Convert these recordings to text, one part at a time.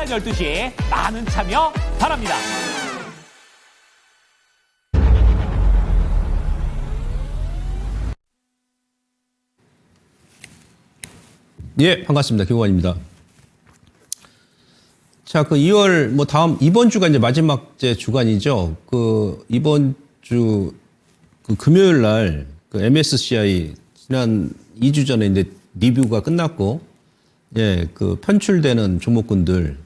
오전 12시 많은 참여 바랍니다. 예, 반갑습니다. 김호관입니다. 자, 2월, 이번 주가 이제 마지막 주간이죠. 이번 주, 금요일 날, MSCI, 지난 2주 전에 이제 리뷰가 끝났고, 예, 편출되는 종목군들,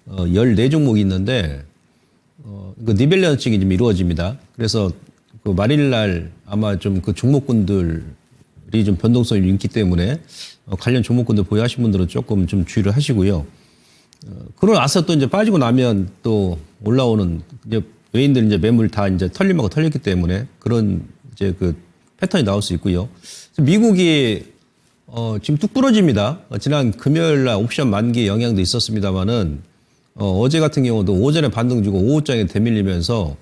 14종목이 있는데, 리밸런싱이 좀 이루어집니다. 그래서 말일 날 아마 좀 종목군들이 좀 변동성이 있기 때문에, 관련 종목군들 보유하신 분들은 조금 좀 주의를 하시고요. 그러고 나서 또 이제 빠지고 나면 또 올라오는 이제 외인들 이제 매물 다 이제 털림하고 털렸기 때문에 그런 이제 패턴이 나올 수 있고요. 미국이 지금 뚝 부러집니다. 지난 금요일 날 옵션 만기 영향도 있었습니다만은 어제 같은 경우도 오전에 반등 주고 오후장에 대밀리면서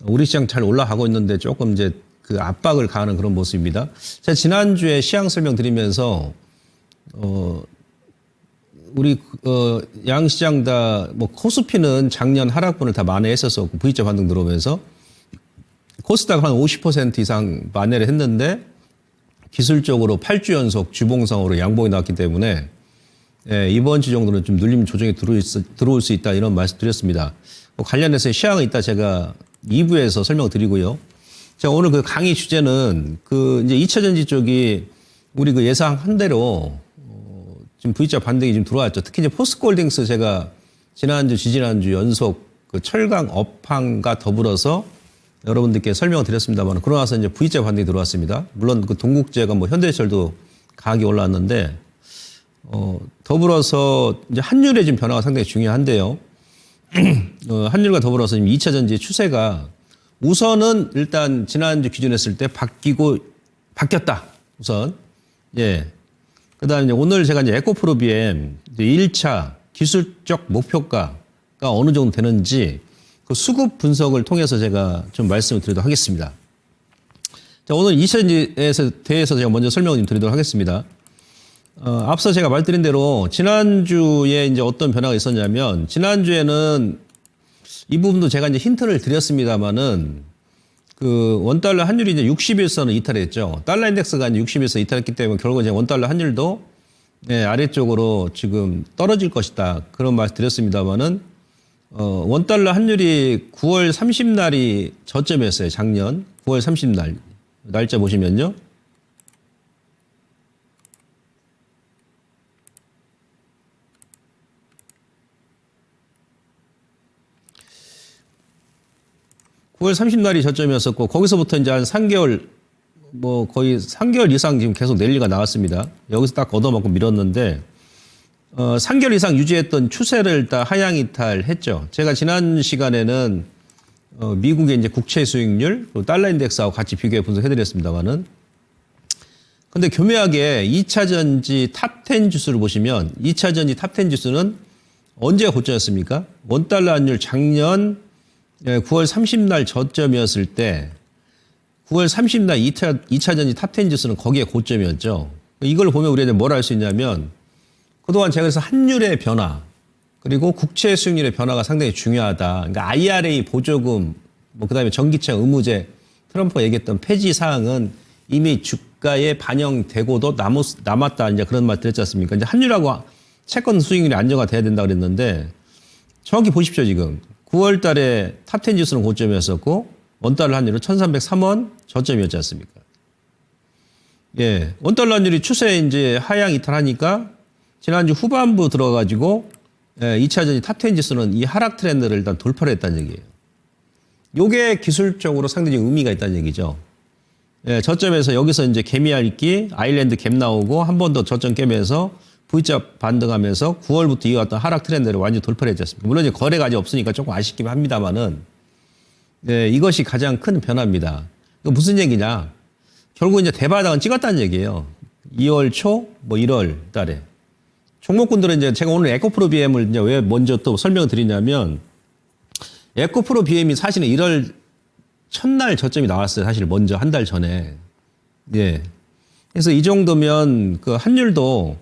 우리 시장 잘 올라가고 있는데 조금 이제 압박을 가하는 그런 모습입니다. 제가 지난주에 시황 설명드리면서 우리 양시장 다 코스피는 작년 하락분을 다 만회했었고 V자 반등 들어오면서 코스닥 한 50% 이상 만회를 했는데 기술적으로 8주 연속 주봉상으로 양봉이 나왔기 때문에 예, 이번 주 정도는 좀 눌림 조정이 들어올 수 있다 이런 말씀 드렸습니다. 관련해서 시황은 이따 제가 2부에서 설명을 드리고요. 제가 오늘 강의 주제는 이제 2차전지 쪽이 우리 예상한 대로 지금 V자 반등이 지금 들어왔죠. 특히 이제 포스코홀딩스 제가 지난주, 지지난주 연속 철강 업황과 더불어서 여러분들께 설명을 드렸습니다만 그러고 나서 이제 V자 반등이 들어왔습니다. 물론 동국제가 현대철도 가격이 올라왔는데 더불어서 이제 환율의 지금 변화가 상당히 중요한데요. 환율과 더불어서 지금 2차전지의 추세가 우선은 일단 지난주 기준했을 때 바뀌었다. 우선. 예. 그 다음에 오늘 제가 이제 에코프로 BM 1차 기술적 목표가가 어느 정도 되는지 수급 분석을 통해서 제가 좀 말씀을 드리도록 하겠습니다. 자, 오늘 2차전지에 대해서 제가 먼저 설명을 좀 드리도록 하겠습니다. 앞서 제가 말드린 대로 지난주에 이제 어떤 변화가 있었냐면 지난주에는 이 부분도 제가 이제 힌트를 드렸습니다만은 원달러 환율이 이제 60일선을 이탈했죠. 달러 인덱스가 이제 60일선 이탈했기 때문에 결국 이제 원달러 환율도 네, 아래쪽으로 지금 떨어질 것이다. 그런 말씀 드렸습니다만은 원달러 환율이 9월 30날이 저점이었어요. 작년 9월 30날 날짜 보시면요. (9월 30날이) 저점이었었고 거기서부터 이제 한 3개월 거의 3개월 이상 지금 계속 랠리가 나왔습니다. 여기서 딱 걷어먹고 밀었는데 3개월 이상 유지했던 추세를 일단 하향 이탈했죠. 제가 지난 시간에는 미국의 이제 국채 수익률 그리고 달러 인덱스하고 같이 비교해 분석해드렸습니다만은 근데 교묘하게 2차전지 탑10 지수를 보시면 2차전지 탑10 지수는 언제가 고점이었습니까? 원달러 환율 작년 9월 30날 저점이었을 때 9월 30날 2차전지 탑10 지수는 거기에 고점이었죠. 이걸 보면 우리가 뭘 알 수 있냐면 그동안 제가 그래서 환율의 변화 그리고 국채 수익률의 변화가 상당히 중요하다. 그러니까 IRA 보조금 그다음에 전기차 의무제 트럼프가 얘기했던 폐지 사항은 이미 주가에 반영되고도 남았다. 이제 그런 말 드렸지 않습니까? 이제 환율하고 채권 수익률이 안정화돼야 된다 그랬는데 정확히 보십시오 지금. 9월 달에 탑10 지수는 고점이었었고 원달러 환율은 1303원 저점이었지 않습니까? 예. 원달러 환율이 추세 이제 하향 이탈하니까 지난주 후반부 들어가지고 2차전지 탑10 지수는 이 하락 트렌드를 일단 돌파를 했다는 얘기예요. 요게 기술적으로 상당히 의미가 있다는 얘기죠. 예, 저점에서 여기서 이제 개미알기, 아일랜드 갭 나오고 한 번 더 저점 깨면서 V자 반등하면서 9월부터 이어왔던 하락 트렌드를 완전히 돌파를 했지 않습니까? 물론 이제 거래가 아직 없으니까 조금 아쉽긴 합니다만은, 네, 이것이 가장 큰 변화입니다. 이거 무슨 얘기냐? 결국 이제 대바닥은 찍었다는 얘기예요. 2월 초, 1월 달에. 종목군들은 이제 제가 오늘 에코프로 BM을 이제 왜 먼저 또 설명을 드리냐면, 에코프로 BM이 사실은 1월 첫날 저점이 나왔어요. 사실 먼저 한 달 전에. 예. 그래서 이 정도면 그 환율도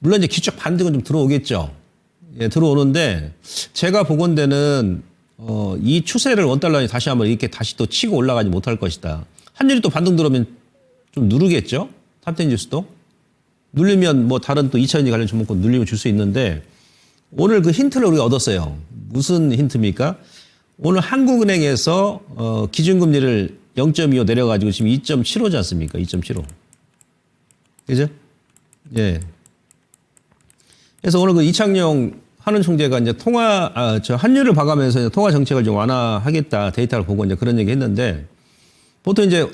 물론 이제 기축 반등은 좀 들어오겠죠. 예, 들어오는데 제가 보건대는 이 추세를 원달러니 다시 한번 이렇게 다시 또 치고 올라가지 못할 것이다. 환율이 또 반등 들어오면 좀 누르겠죠? 탑10 지수도. 눌리면 뭐 다른 또 2차전지 관련 종목군 눌리면 줄 수 있는데 오늘 그 힌트를 우리가 얻었어요. 무슨 힌트입니까? 오늘 한국은행에서 기준금리를 0.25 내려가지고 지금 2.75지 않습니까? 2.75. 그죠? 예. 그래서 오늘 그 이창용 한은 총재가 이제 환율을 봐가면서 이제 통화 정책을 좀 완화하겠다 데이터를 보고 이제 그런 얘기 했는데 보통 이제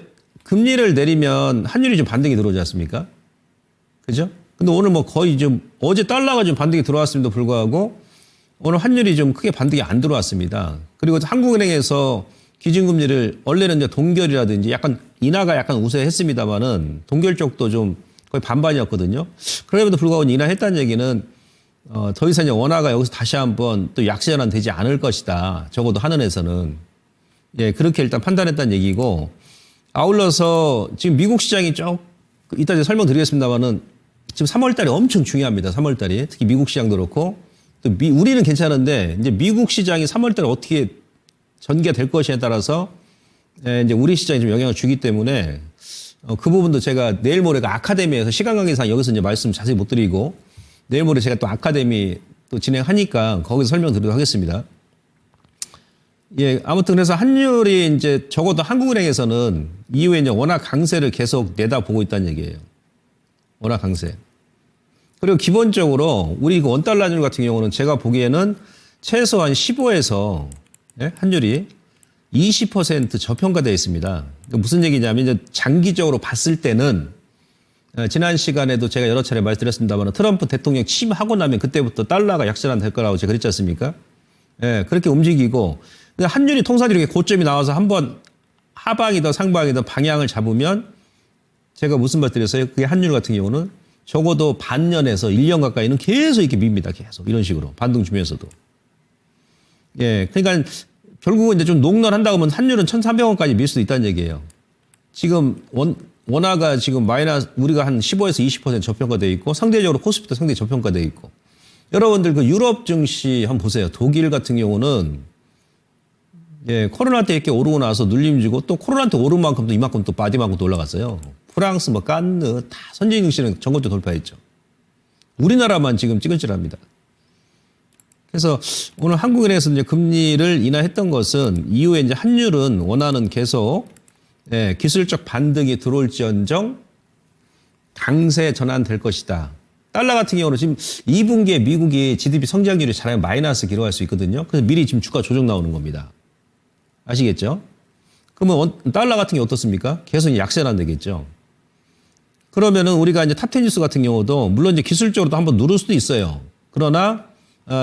금리를 내리면 환율이 좀 반등이 들어오지 않습니까? 그죠? 근데 오늘 뭐 거의 좀 어제 달러가 좀 반등이 들어왔음에도 불구하고 오늘 환율이 좀 크게 반등이 안 들어왔습니다. 그리고 한국은행에서 기준금리를 원래는 이제 동결이라든지 약간 인하가 약간 우세했습니다만은 동결 쪽도 좀 거의 반반이었거든요. 그럼에도 불구하고 인하했다는 얘기는 더 이상 이제 원화가 여기서 다시 한번 또 약세 전환 되지 않을 것이다. 적어도 한은에서는. 예, 그렇게 일단 판단했다는 얘기고 아울러서 지금 미국 시장이 이따 이제 설명드리겠습니다만은 지금 3월 달이 엄청 중요합니다. 3월 달이. 특히 미국 시장도 그렇고 또 우리는 괜찮은데 이제 미국 시장이 3월 달에 어떻게 전개될 것이냐에 따라서 이제 우리 시장에 좀 영향을 주기 때문에 그 부분도 제가 내일 모레가 아카데미에서 시간 관계상 여기서 이제 말씀 자세히 못 드리고 내일 모레 제가 또 아카데미 또 진행하니까 거기서 설명드리도록 하겠습니다. 예, 아무튼 그래서 환율이 이제 적어도 한국은행에서는 이후에 이제 원화 강세를 계속 내다보고 있다는 얘기예요. 원화 강세. 그리고 기본적으로 우리 그 원달러율 같은 경우는 제가 보기에는 최소한 15에서 예? 환율이 20% 저평가되어 있습니다. 무슨 얘기냐면 이제 장기적으로 봤을 때는 지난 시간에도 제가 여러 차례 말씀드렸습니다만 트럼프 대통령 취임하고 나면 그때부터 달러가 약세란 될 거라고 제가 그랬지 않습니까? 예, 그렇게 움직이고 근데 환율이 통상적으로 이렇게 고점이 나와서 한번 하방이든 상방이든 방향을 잡으면 제가 무슨 말 드렸어요? 그게 환율 같은 경우는 적어도 반년에서 1년 가까이는 계속 이렇게 밉니다. 계속 이런 식으로 반등 주면서도. 예, 그러니까 결국은 이제 좀 농론한다고 하면 환율은 1,300원까지 밀 수도 있다는 얘기예요. 지금 원화가 지금 마이너스 우리가 한 15에서 20% 저평가되어 있고 상대적으로 코스피도 상당히 저평가되어 있고 여러분들 그 유럽 증시 한번 보세요. 독일 같은 경우는 예, 코로나 때 이렇게 오르고 나서 눌림 주고 또 코로나 때 오른 만큼 또 이만큼 또 빠디만큼 또 올라갔어요. 프랑스 뭐 깐느 다 선진 증시는 전고점 돌파했죠. 우리나라만 지금 찌글찌글합니다. 그래서 오늘 한국은행에서 이제 금리를 인하했던 것은 이후에 이제 환율은 원화는 계속 예, 기술적 반등이 들어올지언정 강세 전환될 것이다. 달러 같은 경우는 지금 2분기에 미국이 GDP 성장률이 잘하면 마이너스 기록할 수 있거든요. 그래서 미리 지금 주가 조정 나오는 겁니다. 아시겠죠? 그러면 달러 같은 게 어떻습니까? 계속 약세 난되겠죠. 그러면은 우리가 이제 탑10 지수 같은 경우도 물론 이제 기술적으로도 한번 누를 수도 있어요. 그러나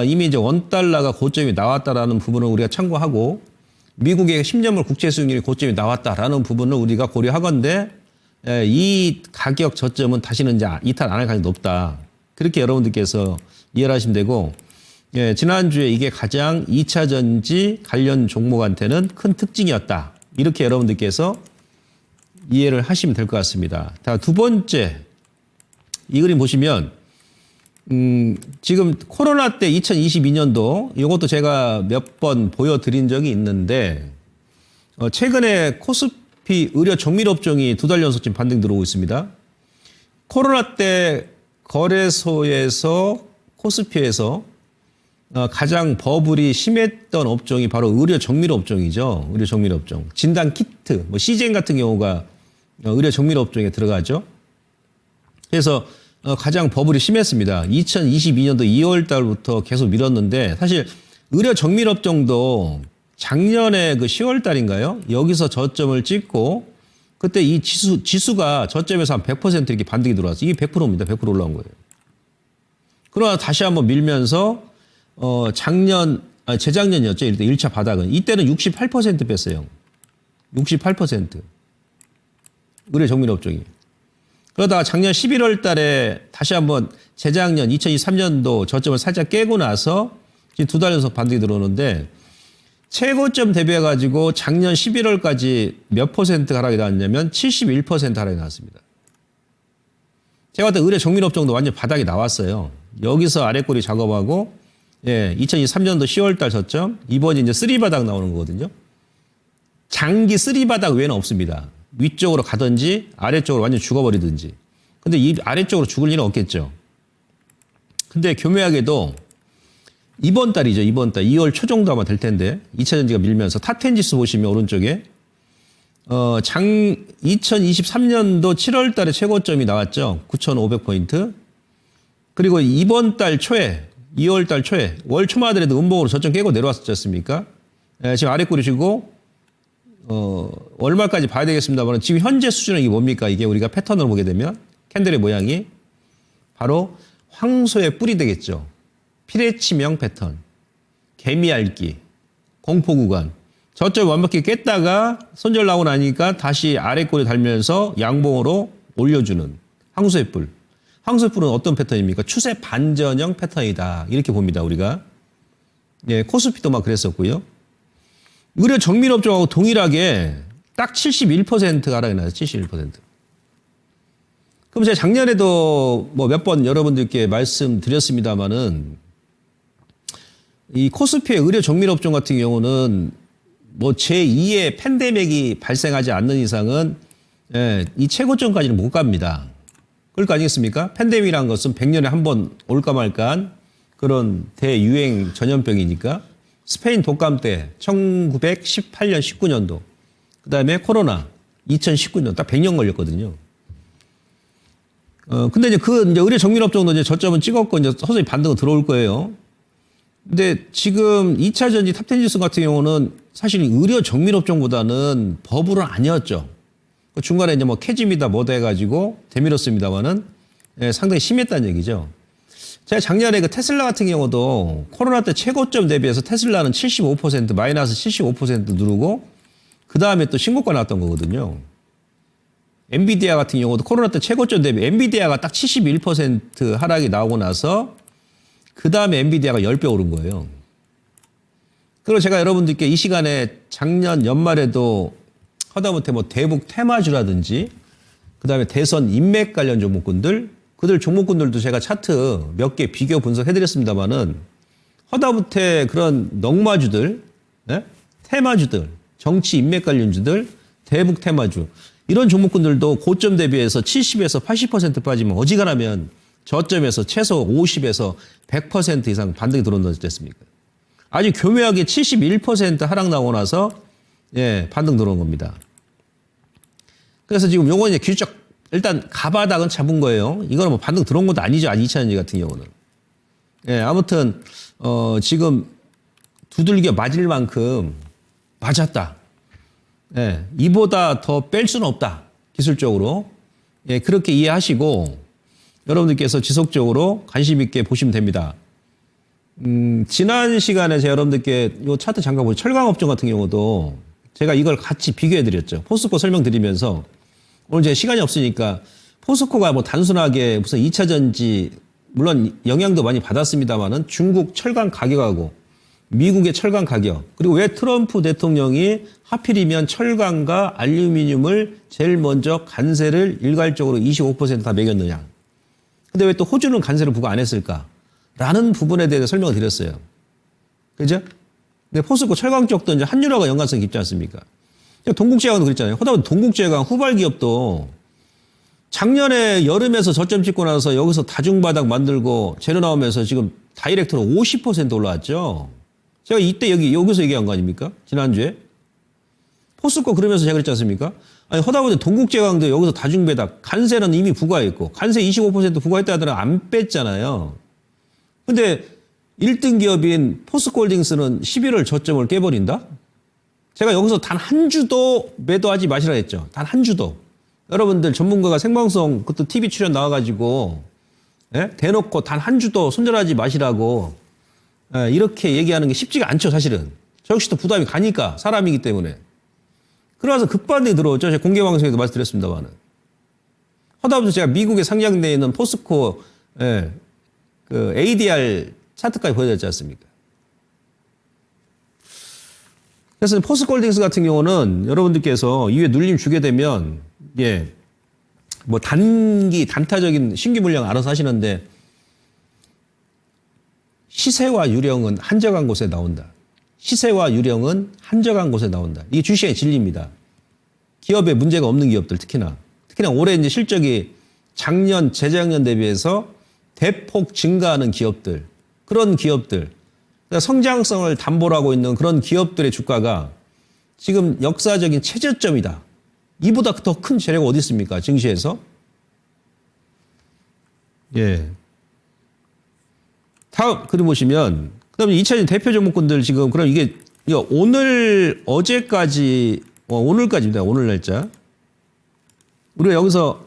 이미 이제 원달러가 고점이 나왔다라는 부분을 우리가 참고하고 미국의 10년물 국채 수익률이 고점이 나왔다라는 부분을 우리가 고려하건대 이 가격 저점은 다시는 이제 이탈 안 할 가능성이 높다. 그렇게 여러분들께서 이해를 하시면 되고 예, 지난주에 이게 가장 2차 전지 관련 종목한테는 큰 특징이었다. 이렇게 여러분들께서 이해를 하시면 될 것 같습니다. 자, 두 번째 이 그림 보시면 지금 코로나 때 2022년도 이것도 제가 몇 번 보여드린 적이 있는데 최근에 코스피 의료 정밀업종이 두 달 연속 지금 반등 들어오고 있습니다. 코로나 때 거래소에서 코스피에서 가장 버블이 심했던 업종이 바로 의료 정밀업종이죠. 의료 정밀업종. 진단 키트, 뭐 시젠 같은 경우가 의료 정밀업종에 들어가죠. 그래서 가장 버블이 심했습니다. 2022년도 2월 달부터 계속 밀었는데 사실 의료 정밀업종도 작년에 그 10월 달인가요? 여기서 저점을 찍고 그때 이 지수가 저점에서 한 100% 이렇게 반등이 들어왔어요. 이게 100%입니다. 100% 올라온 거예요. 그러나 다시 한번 밀면서 재작년이었죠. 이때 1차 바닥은. 이때는 68% 뺐어요. 68%. 의료 정밀업종이. 그러다가 작년 11월 달에 다시 한번 재작년 2023년도 저점을 살짝 깨고 나서 지금 두 달 연속 반등이 들어오는데 최고점 대비해가지고 작년 11월까지 몇 퍼센트 하락이 나왔냐면 71% 하락이 나왔습니다. 제가 봤을 때 의료 정밀업종도 완전 바닥이 나왔어요. 여기서 아래꼬리 작업하고 예, 2023년도 10월달 저점, 이번이 이제 쓰리바닥 나오는 거거든요. 장기 쓰리바닥 외에는 없습니다. 위쪽으로 가든지 아래쪽으로 완전 죽어버리든지. 근데 이 아래쪽으로 죽을 일은 없겠죠. 근데 교묘하게도 이번 달이죠. 이번 달 2월 초 정도 아마 될 텐데 2차전지가 밀면서 탑10 지수 보시면 오른쪽에 2023년도 7월 달에 최고점이 나왔죠. 9,500포인트. 그리고 이번 달 초에 2월 달 초에 월 초마다라도 음봉으로 저점 깨고 내려왔었지 않습니까? 예, 지금 아래 꼬리시고 얼마까지 봐야 되겠습니다만 지금 현재 수준은 이게 뭡니까? 이게 우리가 패턴으로 보게 되면 캔들의 모양이 바로 황소의 뿔이 되겠죠. 피레치명 패턴, 개미알기, 공포 구간. 저점 완벽히 깼다가 손절 나오고 나니까 다시 아래 꼬리 달면서 양봉으로 올려주는 황소의 뿔. 황소의 뿔은 어떤 패턴입니까? 추세 반전형 패턴이다. 이렇게 봅니다, 우리가. 예, 코스피도 막 그랬었고요. 의료 정밀업종하고 동일하게 딱 71%가 하락이 나요. 71%. 그럼 제가 작년에도 뭐 몇 번 여러분들께 말씀드렸습니다마는 이 코스피의 의료 정밀업종 같은 경우는 뭐 제2의 팬데믹이 발생하지 않는 이상은 예, 이 최고점까지는 못 갑니다. 그럴 거 아니겠습니까? 팬데믹이라는 것은 100년에 한 번 올까 말까한 그런 대유행 전염병이니까 스페인 독감 때 1918년 19년도 그다음에 코로나 2019년 딱 100년 걸렸거든요. 근데 이제 이제 의료 정밀업종도 이제 저점은 찍었고 이제 서서히 반등은 들어올 거예요. 근데 지금 2차 전지 탑10 지수 같은 경우는 사실 의료 정밀업종보다는 버블은 아니었죠. 중간에 이제 뭐 캐짐이다 뭐다 해가지고 되밀었습니다만은 예, 상당히 심했다는 얘기죠. 제가 작년에 그 테슬라 같은 경우도 코로나 때 최고점 대비해서 테슬라는 75% 마이너스 75% 누르고 그 다음에 또 신고가 나왔던 거거든요. 엔비디아 같은 경우도 코로나 때 최고점 대비 엔비디아가 딱 71% 하락이 나오고 나서 그 다음에 엔비디아가 10배 오른 거예요. 그리고 제가 여러분들께 이 시간에 작년 연말에도 하다못해 뭐 대북 테마주라든지 그 다음에 대선 인맥 관련 종목군들 그들 종목군들도 제가 차트 몇 개 비교 분석해드렸습니다만은 허다못해 그런 넉마주들, 네? 테마주들, 정치 인맥 관련주들, 대북 테마주 이런 종목군들도 고점 대비해서 70에서 80% 빠지면 어지간하면 저점에서 최소 50에서 100% 이상 반등이 들어온다지 않습니까? 아주 교묘하게 71% 하락 나오고 나서 예, 반등 들어온 겁니다. 그래서 지금 요거 이제 기술적 일단 가바닥은 잡은 거예요. 이거는 뭐 반등 들어온 것도 아니죠. 아직 2차전지 같은 경우는. 예, 아무튼 지금 두들겨 맞을 만큼 맞았다. 예, 이보다 더 뺄 수는 없다. 기술적으로. 예, 그렇게 이해하시고 여러분들께서 지속적으로 관심 있게 보시면 됩니다. 지난 시간에 제가 여러분들께 요 차트 잠깐 보죠. 철강업종 같은 경우도 제가 이걸 같이 비교해 드렸죠. 포스코 설명드리면서 오늘 제 시간이 없으니까 포스코가 뭐 단순하게 무슨 2차 전지 물론 영향도 많이 받았습니다만은 중국 철강 가격하고 미국의 철강 가격 그리고 왜 트럼프 대통령이 하필이면 철강과 알루미늄을 제일 먼저 관세를 일괄적으로 25% 다 매겼느냐. 근데 왜 또 호주는 관세를 부과 안 했을까? 라는 부분에 대해서 설명을 드렸어요. 그죠? 근데 포스코 철강 쪽도 이제 한유라가 연관성이 깊지 않습니까? 동국제강도 그랬잖아요. 하다보니 동국제강 후발 기업도 작년에 여름에서 저점 찍고 나서 여기서 다중바닥 만들고 재료 나오면서 지금 다이렉트로 50% 올라왔죠. 제가 이때 여기서 얘기한 거 아닙니까? 지난주에. 포스코 그러면서 제가 그랬지 않습니까? 아니, 하다보니 동국제강도 여기서 다중배당, 관세는 이미 부과했고, 관세 25% 부과했다 하더라도 안 뺐잖아요. 근데 1등 기업인 포스코홀딩스는 11월 저점을 깨버린다? 제가 여기서 단 한 주도 매도하지 마시라 했죠. 단 한 주도. 여러분들 전문가가 생방송 그것도 TV 출연 나와가지고 예? 대놓고 단 한 주도 손절하지 마시라고 예, 이렇게 얘기하는 게 쉽지가 않죠. 사실은. 저 역시도 부담이 가니까 사람이기 때문에. 그러면서 급반등이 들어오죠. 제가 공개방송에도 말씀드렸습니다만. 하다보니 제가 미국에 상장되어 있는 포스코 예, 그 ADR 차트까지 보여드렸지 않습니까? 그래서 포스코홀딩스 같은 경우는 여러분들께서 이후에 눌림 주게 되면 예, 뭐 단타적인 신규 물량 알아서 하시는데 시세와 유령은 한적한 곳에 나온다. 시세와 유령은 한적한 곳에 나온다. 이게 주식의 진리입니다. 기업에 문제가 없는 기업들 특히나 올해 이제 실적이 작년, 재작년 대비해서 대폭 증가하는 기업들, 그런 기업들, 그러니까 성장성을 담보로 하고 있는 그런 기업들의 주가가 지금 역사적인 최저점이다. 이보다 더 큰 재료가 어디 있습니까? 증시에서. 예. 다음 그림 보시면 그다음에 2차전 대표 종목군들 지금 그럼 이게 오늘 어제까지 오늘까지입니다. 오늘 날짜. 우리가 여기서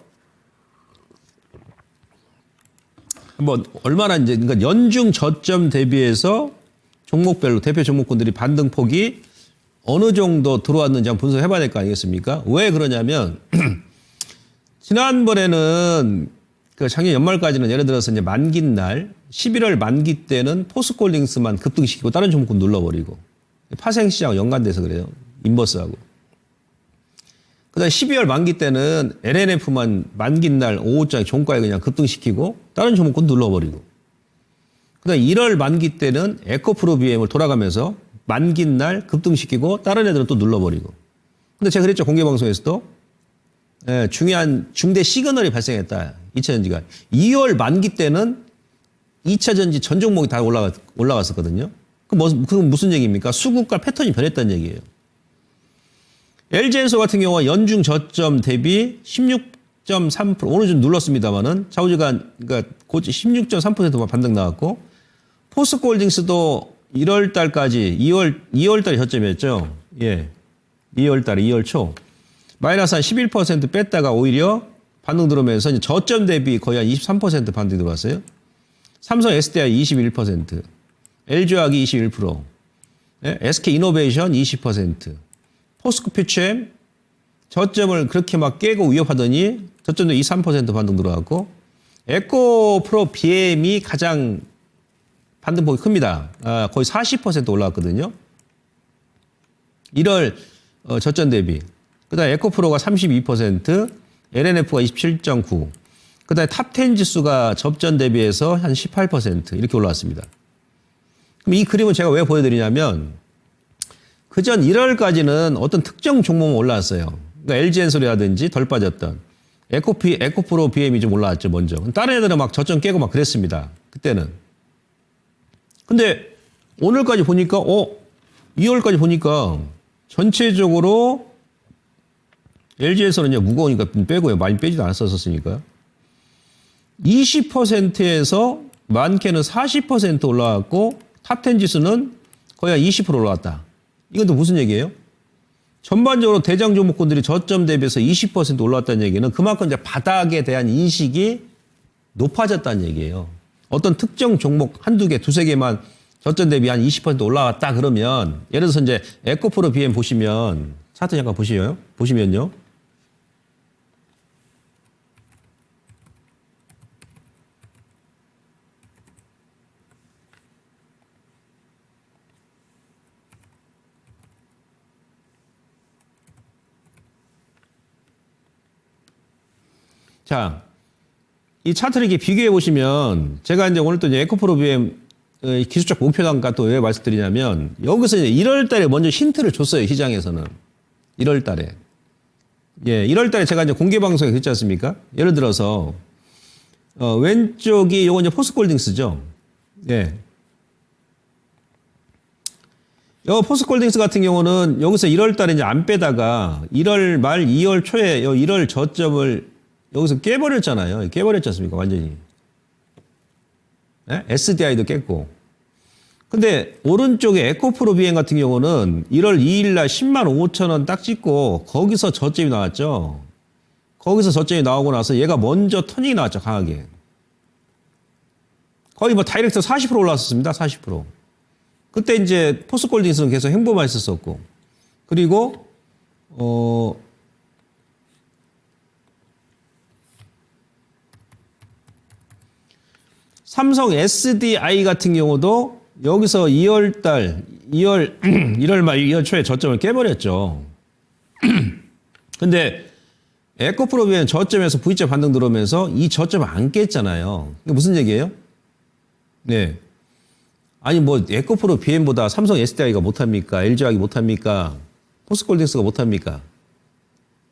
한번 얼마나 이제 그러니까 연중 저점 대비해서 종목별로 대표 종목군들이 반등폭이 어느 정도 들어왔는지 한번 분석해 봐야 될 거 아니겠습니까? 왜 그러냐면 지난번에는 그 작년 연말까지는 예를 들어서 이제 만기 날 11월 만기 때는 포스코홀딩스만 급등시키고 다른 종목군 눌러버리고 파생시장 연관돼서 그래요. 인버스하고. 그다음에 12월 만기 때는 LNF만 만기 날 오후장에 종가에 그냥 급등시키고 다른 종목군 눌러버리고. 그다음에 1월 만기 때는 에코프로 BM을 돌아가면서 만기 날 급등시키고 다른 애들은 또 눌러버리고. 근데 제가 그랬죠. 공개방송에서도. 예, 중요한 중대 시그널이 발생했다. 2차전지가. 2월 만기 때는 2차전지 전 종목이 다 올라갔었거든요. 그건 무슨 얘기입니까? 수급과 패턴이 변했다는 얘기예요. LG엔소 같은 경우가 연중 저점 대비 16.3% 오늘 좀 눌렀습니다만은 좌우지간 그러니까 16.3% 반등 나왔고 포스코홀딩스도 1월 달까지 2월 달이 저점이었죠. 예. 2월 달에 2월 초 마이너스 한 11% 뺐다가 오히려 반등 들어오면서 이제 저점 대비 거의 한 23% 반등 들어왔어요. 삼성 SDI 21%, LG화학이 21%, 예? SK이노베이션 20%, 포스코 퓨처엠 저점을 그렇게 막 깨고 위협하더니 저점도 23% 반등 들어왔고 에코프로 BM이 가장 반등폭이 큽니다. 거의 40% 올라왔거든요. 1월 저점 대비. 그다음에 에코프로가 32%, LNF가 27.9%, 그다음에 탑10 지수가 접전 대비해서 한 18% 이렇게 올라왔습니다. 그럼 이 그림을 제가 왜 보여드리냐면 그전 1월까지는 어떤 특정 종목만 올라왔어요. 그러니까 LG엔솔이라든지 덜 빠졌던 에코프로 BM이 좀 올라왔죠 먼저. 다른 애들은 막 저점 깨고 막 그랬습니다. 그때는. 근데 오늘까지 보니까 2월까지 보니까 전체적으로 LG에서는 이제 무거우니까 빼고요. 많이 빼지도 않았었으니까. 20%에서 많게는 40% 올라왔고 탑10 지수는 거의 한 20% 올라왔다. 이건 또 무슨 얘기예요? 전반적으로 대장 종목군들이 저점 대비해서 20% 올라왔다는 얘기는 그만큼 이제 바닥에 대한 인식이 높아졌다는 얘기예요. 어떤 특정 종목 한두 개, 두세 개만 저점 대비 한 20% 올라왔다 그러면 예를 들어서 이제 에코프로 BM 보시면 차트 잠깐 보시면요. 자, 이 차트를 이렇게 비교해 보시면 제가 이제 오늘 또 이제 에코프로 BM 기술적 목표 단가 또 왜 말씀드리냐면 여기서 이제 1월 달에 먼저 힌트를 줬어요. 시장에서는. 1월 달에. 예, 1월 달에 제가 이제 공개 방송에 그랬지 않습니까? 예를 들어서 왼쪽이 요거 이제 포스코홀딩스죠. 예. 요 포스코홀딩스 같은 경우는 여기서 1월 달에 이제 안 빼다가 1월 말 2월 초에 요 1월 저점을 여기서 깨버렸잖아요. 깨버렸지 않습니까? 완전히. 네? SDI도 깼고. 근데 오른쪽에 에코프로 BM 같은 경우는 1월 2일 날 10만 5천 원 딱 찍고 거기서 저점이 나왔죠. 거기서 저점이 나오고 나서 얘가 먼저 터닝이 나왔죠. 강하게. 거의 뭐 다이렉트 40% 올라왔었습니다. 40%. 그때 이제 포스코홀딩스는 계속 행보만 했었었고. 그리고 삼성 SDI 같은 경우도 여기서 1월 말 2월 초에 저점을 깨버렸죠. 근데 에코프로 BM 저점에서 V자 반등 들어오면서 이 저점을 안 깼잖아요. 이게 무슨 얘기예요? 네. 아니 뭐 에코프로 BM보다 삼성 SDI가 못합니까? LG화학이 못합니까? 포스코홀딩스가 못합니까?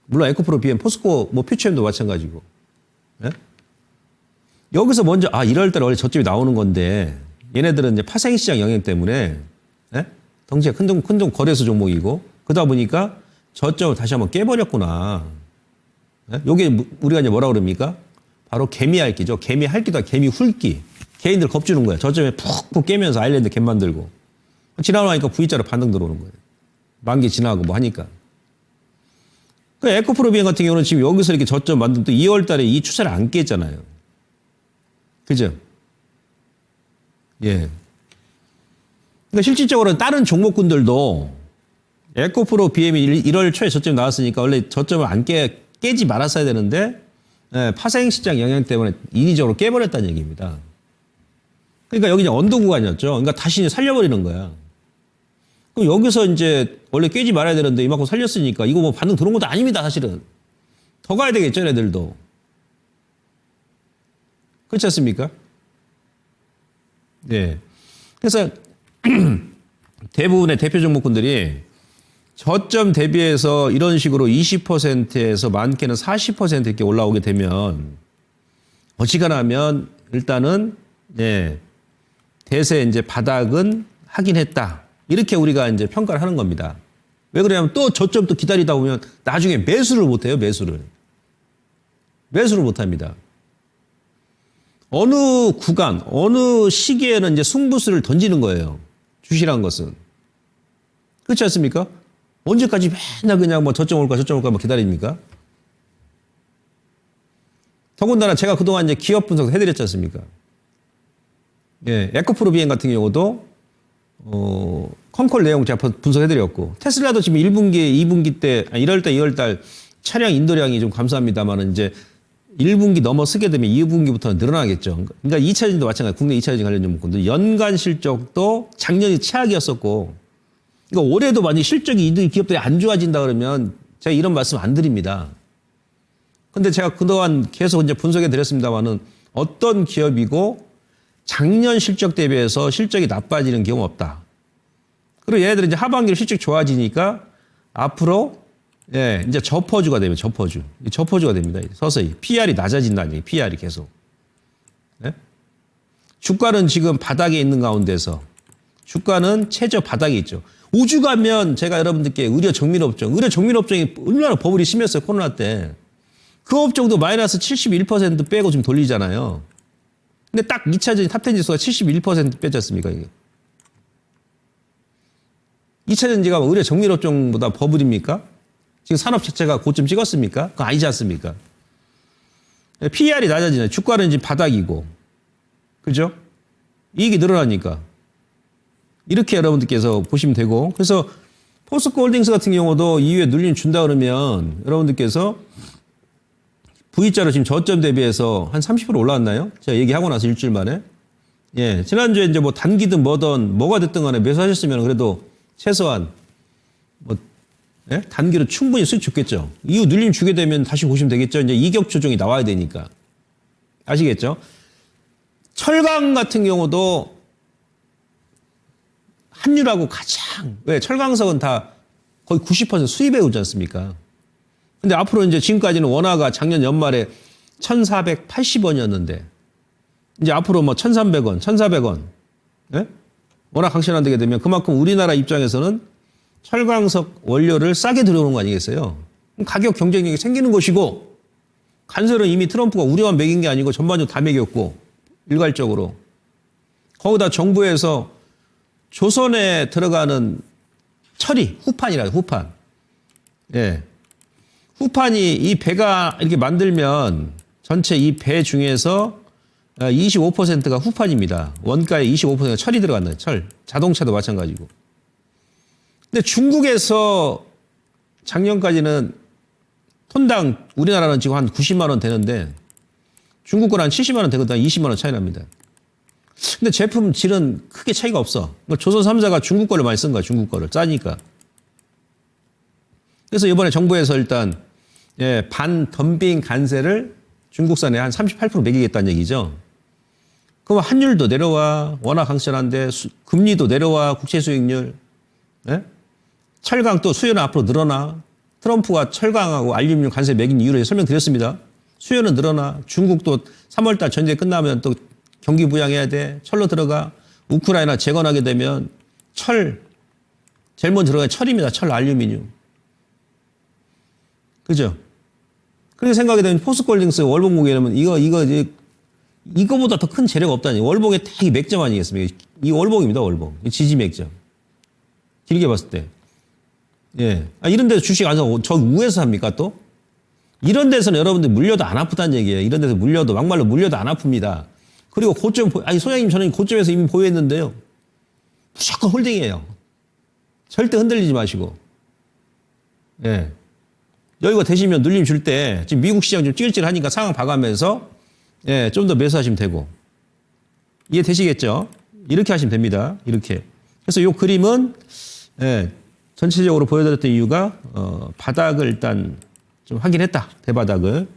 물론 에코프로 BM, 포스코 뭐 퓨처엠도 마찬가지고. 예? 여기서 먼저 1월 달에 원래 저점이 나오는 건데 얘네들은 이제 파생시장 영향 때문에 예? 덩치가 큰 거래소 종목이고 그러다 보니까 저점을 다시 한번 깨버렸구나. 예? 요게 우리가 이제 뭐라 그럽니까? 바로 개미핥기죠. 개미핥기다 개미 훑기. 개인들 겁주는 거야. 저점에 푹푹 깨면서 아일랜드 갭 만들고. 지나고 나니까 V자로 반등 들어오는 거예요. 만기 지나고 뭐 하니까. 그 에코프로 BM 같은 경우는 지금 여기서 이렇게 저점 만들면 또 2월 달에 이 추세를 안 깼잖아요. 그죠? 예. 그러니까 실질적으로는 다른 종목군들도 에코프로 BM이 1월 초에 저점 나왔으니까 원래 저점을 안 깨지 말았어야 되는데 예, 파생시장 영향 때문에 인위적으로 깨버렸다는 얘기입니다. 그러니까 여기 이제 언더 구간이었죠. 그러니까 다시 이제 살려버리는 거야. 그럼 여기서 이제 원래 깨지 말아야 되는데 이만큼 살렸으니까 이거 뭐 반등 들어온 것도 아닙니다, 사실은. 더 가야 되겠죠, 얘네들도. 그렇지 않습니까? 네. 그래서 대부분의 대표 종목군들이 저점 대비해서 이런 식으로 20%에서 많게는 40% 이렇게 올라오게 되면 어지간하면 일단은 네, 대세 이제 바닥은 하긴 했다. 이렇게 우리가 이제 평가를 하는 겁니다. 왜 그러냐면 또 저점 또 기다리다 보면 나중에 매수를 못 해요, 매수를. 매수를 못 합니다. 어느 구간, 어느 시기에는 이제 승부수를 던지는 거예요. 주식이라는 것은. 그렇지 않습니까? 언제까지 맨날 그냥 뭐 저점 올까 뭐 기다립니까? 더군다나 제가 그동안 이제 기업 분석 해드렸지 않습니까? 예, 에코프로 BM 같은 경우도 컴콜 내용 제가 분석해드렸고 테슬라도 지금 1분기, 2분기 때 1월달, 2월달 차량 인도량이 좀 감소합니다만은 이제 1분기 넘어서게 되면 2분기부터는 늘어나겠죠. 그러니까 2차전지도 마찬가지. 국내 2차전지 관련 종목군들 연간 실적도 작년이 최악이었었고 그러니까 올해도 만약 실적이 이들 기업들이 안 좋아진다 그러면 제가 이런 말씀 안 드립니다. 근데 제가 그동안 계속 이제 분석해 드렸습니다만은 어떤 기업이고 작년 실적 대비해서 실적이 나빠지는 경우 없다. 그리고 얘네들은 이제 하반기로 실적 좋아지니까 앞으로 예, 이제 저퍼주가 되면 저퍼주가 됩니다. 서서히 PR이 낮아진다는 얘기. PR이 계속. 예? 주가는 지금 바닥에 있는 가운데서 주가는 최저 바닥에 있죠. 우주 가면 제가 여러분들께 의료 정밀업종이 얼마나 버블이 심했어요. 코로나 때. 그 업종도 마이너스 71% 빼고 지금 돌리잖아요. 근데 딱 2차전지 탑10 지수가 71% 뺐지 않습니까? 이게. 2차전지가 의료 정밀업종보다 버블입니까? 지금 산업 자체가 고점 찍었습니까? 그거 아니지 않습니까? PER이 낮아지잖아요. 주가는 지금 바닥이고. 그죠? 이익이 늘어나니까. 이렇게 여러분들께서 보시면 되고. 그래서 포스코 홀딩스 같은 경우도 이후에 눌림 준다 그러면 여러분들께서 V자로 지금 저점 대비해서 한 30% 올라왔나요? 제가 얘기하고 나서 일주일 만에. 예. 지난주에 이제 뭐 단기든 뭐든 뭐가 됐든 간에 매수하셨으면 그래도 최소한 뭐 예? 단기로 충분히 수익 줬겠죠. 이후 눌림 주게 되면 다시 보시면 되겠죠. 이제 이격 조정이 나와야 되니까. 아시겠죠? 철강 같은 경우도 함유라고 가장, 왜? 철강석은 다 거의 90% 수입에 오지 않습니까? 근데 앞으로 이제 지금까지는 원화가 작년 연말에 1,480원이었는데, 이제 앞으로 뭐 1,300원, 1,400원, 예? 원화 강신한되게 되면 그만큼 우리나라 입장에서는 철강석 원료를 싸게 들어오는 거 아니겠어요? 가격 경쟁력이 생기는 것이고, 간설은 이미 트럼프가 우리만 매긴 게 아니고 전반적으로 다 매겼고, 일괄적으로. 거기다 정부에서 조선에 들어가는 철이, 후판이라요, 후판. 예. 후판이 이 배가 이렇게 만들면 전체 이 배 중에서 25%가 후판입니다. 원가의 25%가 철이 들어간다, 철. 자동차도 마찬가지고. 근데 중국에서 작년까지는 톤당 우리나라는 지금 한 90만 원 되는데 중국 거는 한 70만 원 되거든. 20만 원 차이 납니다. 근데 제품 질은 크게 차이가 없어. 조선 3사가 중국 거를 많이 쓴 거야. 중국 거를. 싸니까. 그래서 이번에 정부에서 일단 반 덤핑 관세를 중국산에 한 38% 매기겠다는 얘기죠. 그럼 환율도 내려와. 워낙 강천한데 금리도 내려와. 국채 수익률. 예? 철강 또 수요는 앞으로 늘어나. 트럼프가 철강하고 알루미늄 관세 매긴 이유를 설명드렸습니다. 수요는 늘어나. 중국도 3월달 전쟁 끝나면 또 경기 부양해야 돼. 철로 들어가. 우크라이나 재건하게 되면 철. 제일 먼저 들어가는 철입니다. 철, 알루미늄. 그죠? 그렇게 생각이 되면 포스코홀딩스 월봉국에는 이거보다 더 큰 재료가 없다니. 월봉의 딱 이 맥점 아니겠습니까? 이 월봉입니다, 월봉. 이 지지 맥점. 길게 봤을 때. 예. 이런 데서 주식 안 사고 저 우에서 삽니까 또? 이런 데서는 여러분들 물려도 안 아프다는 얘기예요. 이런 데서 막말로 물려도 안 아픕니다. 그리고 고점, 소장님 저는 고점에서 이미 보유했는데요. 무조건 홀딩이에요. 절대 흔들리지 마시고. 예. 여유가 되시면 눌림 줄 때, 지금 미국 시장 좀 찌글찌글하니까 상황 봐가면서, 예, 좀 더 매수하시면 되고. 이해되시겠죠? 이렇게 하시면 됩니다. 이렇게. 그래서 이 그림은, 예, 전체적으로 보여드렸던 이유가, 바닥을 일단 좀 확인했다. 대바닥을.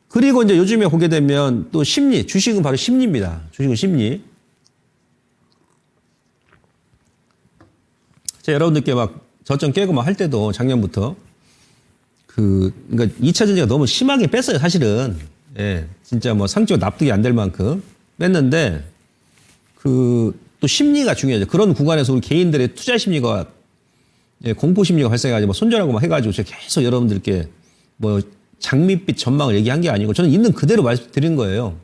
그리고 이제 요즘에 보게 되면 또 심리, 주식은 바로 심리입니다. 주식은 심리. 제가 여러분들께 막 저점 깨고 막 할 때도 작년부터 그러니까 2차 전지가 너무 심하게 뺐어요, 사실은. 예, 진짜 뭐 상적으로 납득이 안 될 만큼 뺐는데 또 심리가 중요하죠. 그런 구간에서 우리 개인들의 투자 심리가 예, 공포 심리가 발생해가지고 뭐 손절하고 막 해가지고 제가 계속 여러분들께 뭐 장밋빛 전망을 얘기한 게 아니고 저는 있는 그대로 말씀드린 거예요.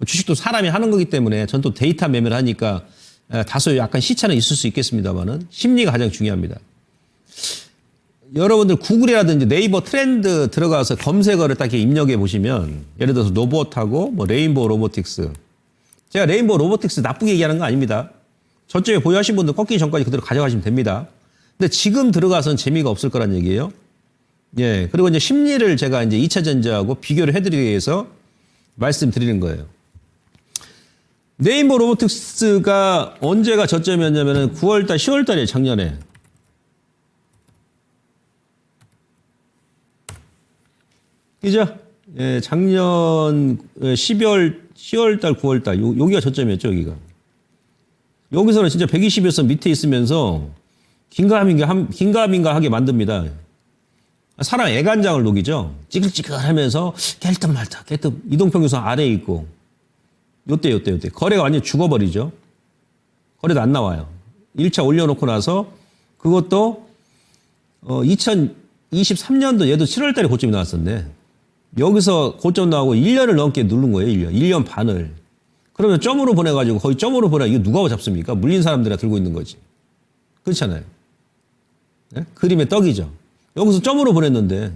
주식도 사람이 하는 거기 때문에 전 또 데이터 매매를 하니까 다소 약간 시차는 있을 수 있겠습니다만은 심리가 가장 중요합니다. 여러분들 구글이라든지 네이버 트렌드 들어가서 검색어를 딱 이렇게 입력해 보시면 예를 들어서 로봇하고 뭐 레인보우 로보틱스. 제가 레인보우 로보틱스 나쁘게 얘기하는 거 아닙니다. 저쪽에 보유하신 분들 꺾이기 전까지 그대로 가져가시면 됩니다. 근데 지금 들어가서는 재미가 없을 거란 얘기예요. 예. 그리고 이제 심리를 제가 이제 2차 전지하고 비교를 해드리기 위해서 말씀드리는 거예요. 네이버 로보틱스가 언제가 저점이었냐면은 9월달, 10월달이에요, 작년에. 그죠? 예, 작년 10월달, 9월달, 여기가 저점이었죠, 여기가. 여기서는 진짜 120일선 밑에 있으면서 긴가민가 하게 만듭니다. 사람 애간장을 녹이죠. 찌글찌글 하면서 깰 듯 말 듯, 깰 듯 이동평균선 아래에 있고. 요때. 거래가 완전히 죽어버리죠. 거래도 안 나와요. 1차 올려놓고 나서 그것도 2023년도 얘도 7월 달에 고점이 나왔었는데 여기서 고점 나오고 1년을 넘게 누른 거예요. 1년 반을. 그러면 점으로 보내가지고 거의 점으로 보내. 이거 누가 잡습니까? 물린 사람들이 들고 있는 거지. 그렇잖아요. 네? 그림의 떡이죠. 여기서 점으로 보냈는데.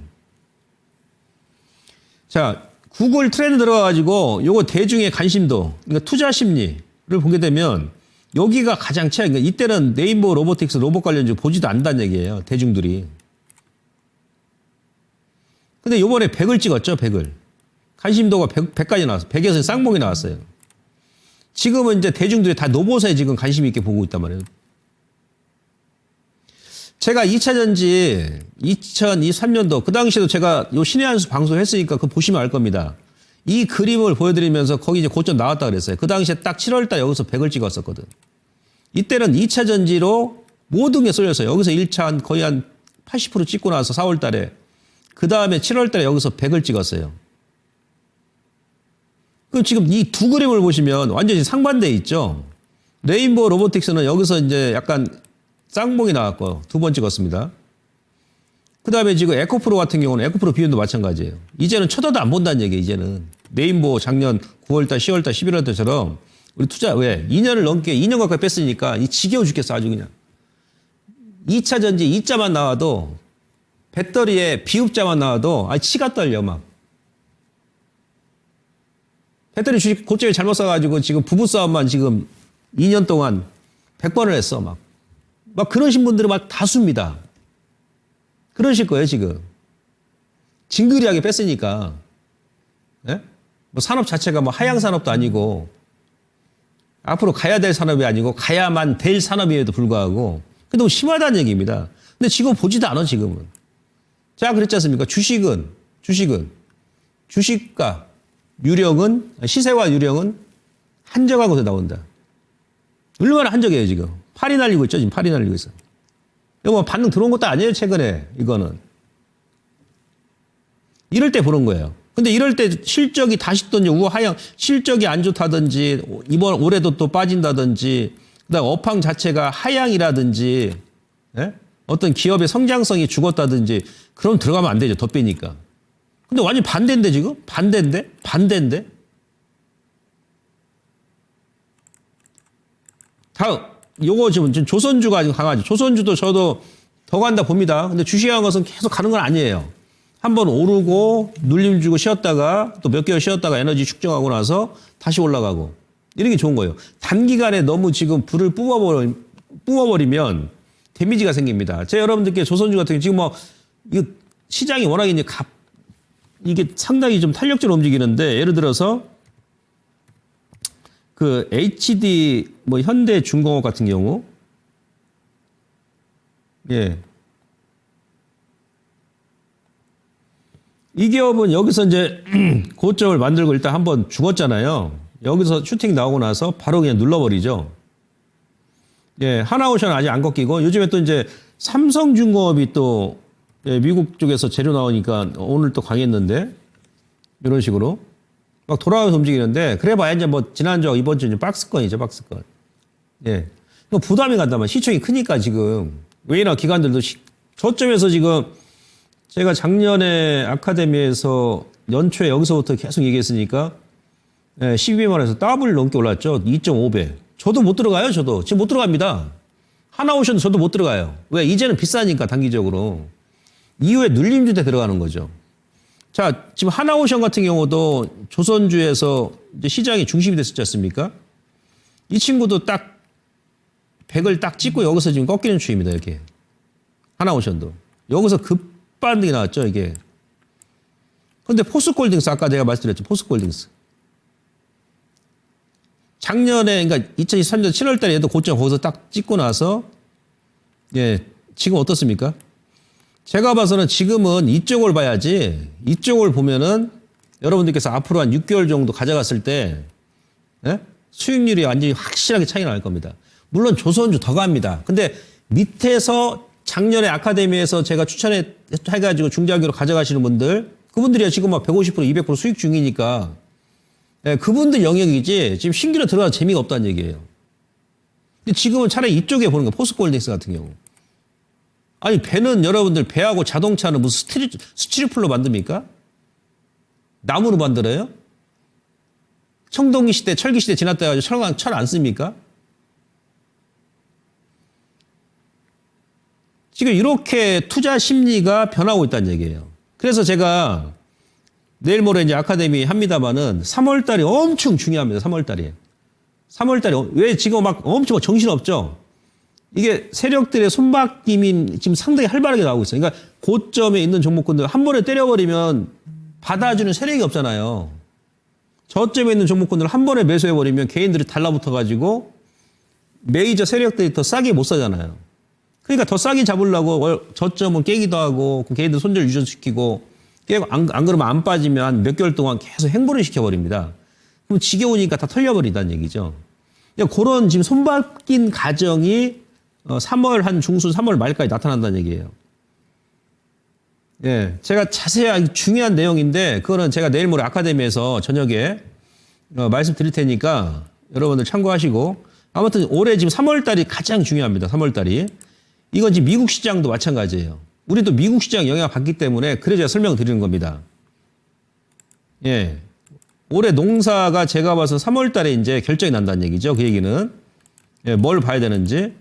자, 구글 트렌드 들어가가지고 요거 대중의 관심도, 그러니까 투자 심리를 보게 되면 여기가 가장 최악. 그러니까 이때는 네이버 로보틱스 로봇 관련주 보지도 않는다는 얘기예요. 대중들이. 근데 요번에 100을 찍었죠, 100을. 관심도가 100까지 나왔어요. 100에서 쌍봉이 나왔어요. 지금은 이제 대중들이 다 로봇에 지금 관심 있게 보고 있단 말이에요. 제가 2차 전지 2023년도 그 당시에도 제가 요 신의 한수 방송했으니까 그거 보시면 알 겁니다. 이 그림을 보여드리면서 거기 이제 고점 나왔다 그랬어요. 그 당시에 딱 7월달 여기서 100을 찍었었거든. 이때는 2차 전지로 모든 게 쏠렸어요. 여기서 1차 거의 한 80% 찍고 나서 4월달에 그 다음에 7월달에 여기서 100을 찍었어요. 그럼 지금 이 두 그림을 보시면 완전히 상반되어 있죠. 레인보우 로보틱스는 여기서 이제 약간 쌍봉이 나왔고 두 번 찍었습니다. 그 다음에 지금 에코프로 같은 경우는 에코프로 비율도 마찬가지예요. 이제는 쳐다도 안 본다는 얘기예요. 이제는 네이버 작년 9월달, 10월달, 11월달처럼 우리 투자 왜 2년을 넘게 2년 가까이 뺐으니까 이 지겨워 죽겠어 아주 그냥. 2차 전지 2자만 나와도 배터리에 비읍자만 나와도 치가 떨려 막. 배터리 주식 고점에 잘못 사가지고 지금 부부싸움만 지금 2년 동안 100번을 했어 막. 막 그러신 분들은 막 다수입니다. 그러실 거예요, 지금. 징그리하게 뺐으니까. 예? 뭐 산업 자체가 뭐 하향 산업도 아니고, 앞으로 가야 될 산업이 아니고, 가야만 될 산업임에도 불구하고, 근데 너무 심하다는 얘기입니다. 근데 지금 보지도 않아, 지금은. 제가 그랬지 않습니까? 주식과 유령은, 시세와 유령은 한적하고서 나온다. 얼마나 한적해요, 지금. 팔이 날리고 있죠, 지금 팔이 날리고 있어. 이거 뭐 반응 들어온 것도 아니에요, 최근에. 이거는. 이럴 때 보는 거예요. 근데 이럴 때 실적이 다시 또 이제 우하향, 실적이 안 좋다든지, 이번 올해도 또 빠진다든지, 그다음 업황 자체가 하향이라든지, 예? 어떤 기업의 성장성이 죽었다든지, 그럼 들어가면 안 되죠, 더 빼니까. 근데 완전 반대인데, 지금? 반대인데? 다음, 요거 지금 조선주가 지금 강하죠. 조선주도 저도 더 간다 봅니다. 근데 주식한 것은 계속 가는 건 아니에요. 한번 오르고 눌림 주고 쉬었다가 또 몇 개월 쉬었다가 에너지 축적하고 나서 다시 올라가고 이런 게 좋은 거예요. 단기간에 너무 지금 불을 뿜어버리면 데미지가 생깁니다. 제가 여러분들께 조선주 같은 경우 지금 뭐 이거 시장이 워낙 이제 이게 상당히 좀 탄력적으로 움직이는데 예를 들어서 그 HD 뭐 현대중공업 같은 경우 예. 이 기업은 여기서 이제 고점을 만들고 일단 한번 죽었잖아요. 여기서 슈팅 나오고 나서 바로 그냥 눌러버리죠. 예, 하나오션 아직 안 꺾이고 요즘에 또 이제 삼성중공업이 또 예, 미국 쪽에서 재료 나오니까 오늘 또 강했는데 이런 식으로 막 돌아가면서 움직이는데 그래봐야 이제 뭐 지난주하고 이번 주 이제 박스권이죠, 박스권. 예, 부담이 간다면 시총이 크니까 지금 외인화 기관들도 저점에서 지금 제가 작년에 아카데미에서 연초에 여기서부터 계속 얘기했으니까 12만 원에서 더블 넘게 올랐죠. 2.5배. 저도 못 들어가요. 저도. 지금 못 들어갑니다. 하나오션도 저도 못 들어가요. 왜? 이제는 비싸니까 단기적으로. 이후에 눌림주 때 들어가는 거죠. 자, 지금 하나오션 같은 경우도 조선주에서 이제 시장이 중심이 됐었지 않습니까? 이 친구도 딱 100을 딱 찍고 여기서 지금 꺾이는 추입니다. 이렇게. 하나오션도. 여기서 급반등이 나왔죠. 이게. 근데 포스콜딩스 아까 제가 말씀드렸죠. 포스콜딩스. 작년에 그러니까 2023년 7월 달에 얘도 고점 거기서 딱 찍고 나서 예, 지금 어떻습니까? 제가 봐서는 지금은 이쪽을 봐야지 이쪽을 보면은 여러분들께서 앞으로 한 6개월 정도 가져갔을 때 예? 수익률이 완전히 확실하게 차이가 날 겁니다. 물론 조선주 더 갑니다. 근데 밑에서 작년에 아카데미에서 제가 추천해가지고 중장기로 가져가시는 분들 그분들이 지금 막 150%, 200% 수익 중이니까 예, 그분들 영역이지 지금 신규로 들어가서 재미가 없다는 얘기예요. 근데 지금은 차라리 이쪽에 보는 거예요. 포스코홀딩스 같은 경우. 아니 배는 여러분들 배하고 자동차는 무슨 스티로폴로 만듭니까? 나무로 만들어요? 청동기 시대, 철기 시대 지났다 해가지고 철 안 씁니까? 지금 이렇게 투자 심리가 변하고 있다는 얘기예요. 그래서 제가 내일 모레 이제 아카데미 합니다만은 3월 달이 엄청 중요합니다. 3월 달이. 3월 달이 왜 지금 막 엄청 정신없죠? 이게 세력들의 손바뀜이 지금 상당히 활발하게 나오고 있어요. 그러니까 고점에 있는 종목군들 한 번에 때려버리면 받아주는 세력이 없잖아요. 저점에 있는 종목군들 한 번에 매수해버리면 개인들이 달라붙어가지고 메이저 세력들이 더 싸게 못 사잖아요. 그러니까 더 싸게 잡으려고 저점은 깨기도 하고 개인들 손절 유전시키고 깨고 안 그러면 안 빠지면 몇 개월 동안 계속 행보를 시켜버립니다. 그럼 지겨우니까 다 털려버린다는 얘기죠. 그런 지금 손바뀐 가정이 3월 한 중순 3월 말까지 나타난다는 얘기예요. 예, 제가 자세하게 중요한 내용인데 그거는 제가 내일 모레 아카데미에서 저녁에 말씀드릴 테니까 여러분들 참고하시고 아무튼 올해 지금 3월 달이 가장 중요합니다. 3월 달이. 이건 지금 미국 시장도 마찬가지예요. 우리도 미국 시장 영향을 받기 때문에 그래서 제가 설명을 드리는 겁니다. 예. 올해 농사가 제가 봐서 3월 달에 이제 결정이 난다는 얘기죠. 그 얘기는. 예, 뭘 봐야 되는지.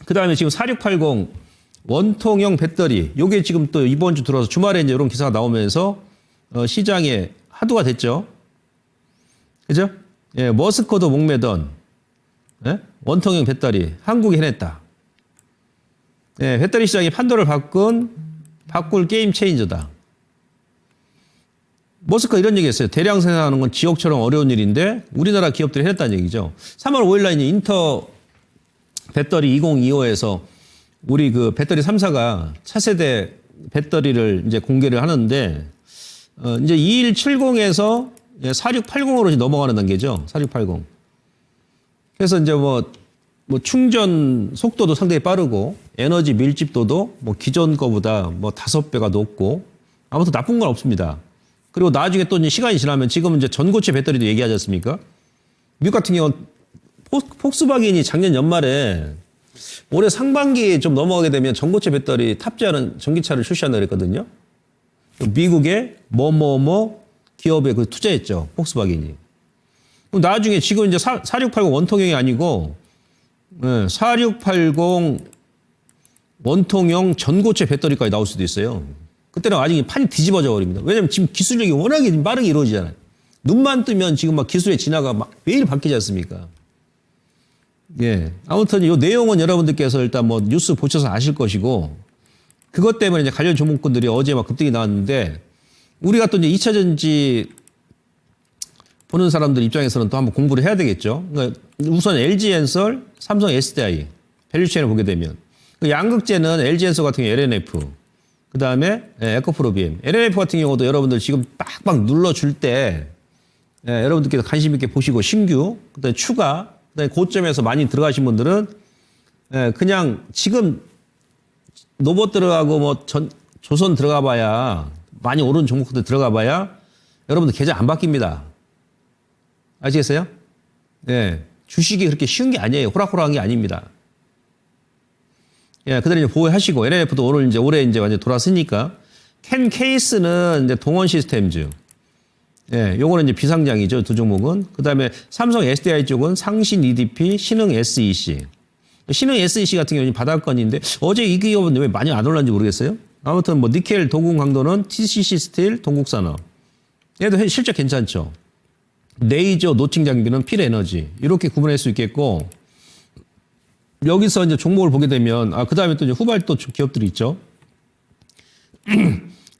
그 다음에 지금 4680 원통형 배터리. 요게 지금 또 이번 주 들어서 주말에 이제 이런 기사가 나오면서 시장에 화두가 됐죠. 그죠? 예, 머스코도 목매던 예? 원통형 배터리. 한국이 해냈다. 예, 배터리 시장이 판도를 바꿀 게임 체인저다. 머스크가 이런 얘기 했어요. 대량 생산하는 건 지옥처럼 어려운 일인데 우리나라 기업들이 해냈다는 얘기죠. 3월 5일 날 인터 배터리 2025에서 우리 그 배터리 3사가 차세대 배터리를 이제 공개를 하는데 이제 2170에서 4680으로 이제 넘어가는 단계죠. 4680. 그래서 이제 뭐 충전 속도도 상당히 빠르고 에너지 밀집도도 뭐 기존 거보다 뭐 5배가 높고 아무튼 나쁜 건 없습니다. 그리고 나중에 또 이제 시간이 지나면 지금은 이제 전고체 배터리도 얘기하지 않습니까? 미국 같은 경우는 폭스바겐이 작년 연말에 올해 상반기에 좀 넘어가게 되면 전고체 배터리 탑재하는 전기차를 출시한다고 그랬거든요. 미국의 뭐뭐뭐 기업에 그 투자했죠. 폭스바겐이. 그럼 나중에 지금 이제 4680 원통형이 아니고 4680 원통형 전고체 배터리까지 나올 수도 있어요. 그때는 아직 판이 뒤집어져 버립니다. 왜냐면 지금 기술력이 워낙에 빠르게 이루어지잖아요. 눈만 뜨면 지금 막 기술의 진화가 막 매일 바뀌지 않습니까? 예. 아무튼 이 내용은 여러분들께서 일단 뭐 뉴스 보셔서 아실 것이고, 그것 때문에 이제 관련 종목군들이 어제 막 급등이 나왔는데, 우리가 또 이제 2차 전지 보는 사람들 입장에서는 또 한번 공부를 해야 되겠죠. 그러니까 우선 LG엔솔, 삼성 SDI, 밸류체인을 보게 되면, 그 양극재는 LG엔솔 같은 경우 LNF, 그 다음에 에코프로비엠. LNF 같은 경우도 여러분들 지금 빡빡 눌러줄 때, 여러분들께서 관심 있게 보시고 신규, 그다음에 추가, 그다음에 고점에서 많이 들어가신 분들은 그냥 지금 노봇 들어가고 뭐 조선 들어가 봐야 많이 오른 종목들 들어가 봐야 여러분들 계좌 안 바뀝니다. 아시겠어요? 예. 주식이 그렇게 쉬운 게 아니에요. 호락호락한 게 아닙니다. 예, 그대로 이제 보호하시고 LNF도 올해 이제 완전 돌아서니까 캔 케이스는 이제 동원 시스템즈. 예, 요거는 이제 비상장이죠. 두 종목은. 그다음에 삼성 SDI 쪽은 상신 EDP, 신흥 SEC. 신흥 SEC 같은 경우는 바닥권인데 어제 이 기업은 왜 많이 안 올랐는지 모르겠어요. 아무튼 뭐 니켈 도금 강도는 TCC 스틸, 동국산업. 얘도 실적 괜찮죠. 레이저 노칭 장비는 필 에너지. 이렇게 구분할 수 있겠고, 여기서 이제 종목을 보게 되면 그다음에 또 이제 후발도 기업들이 있죠.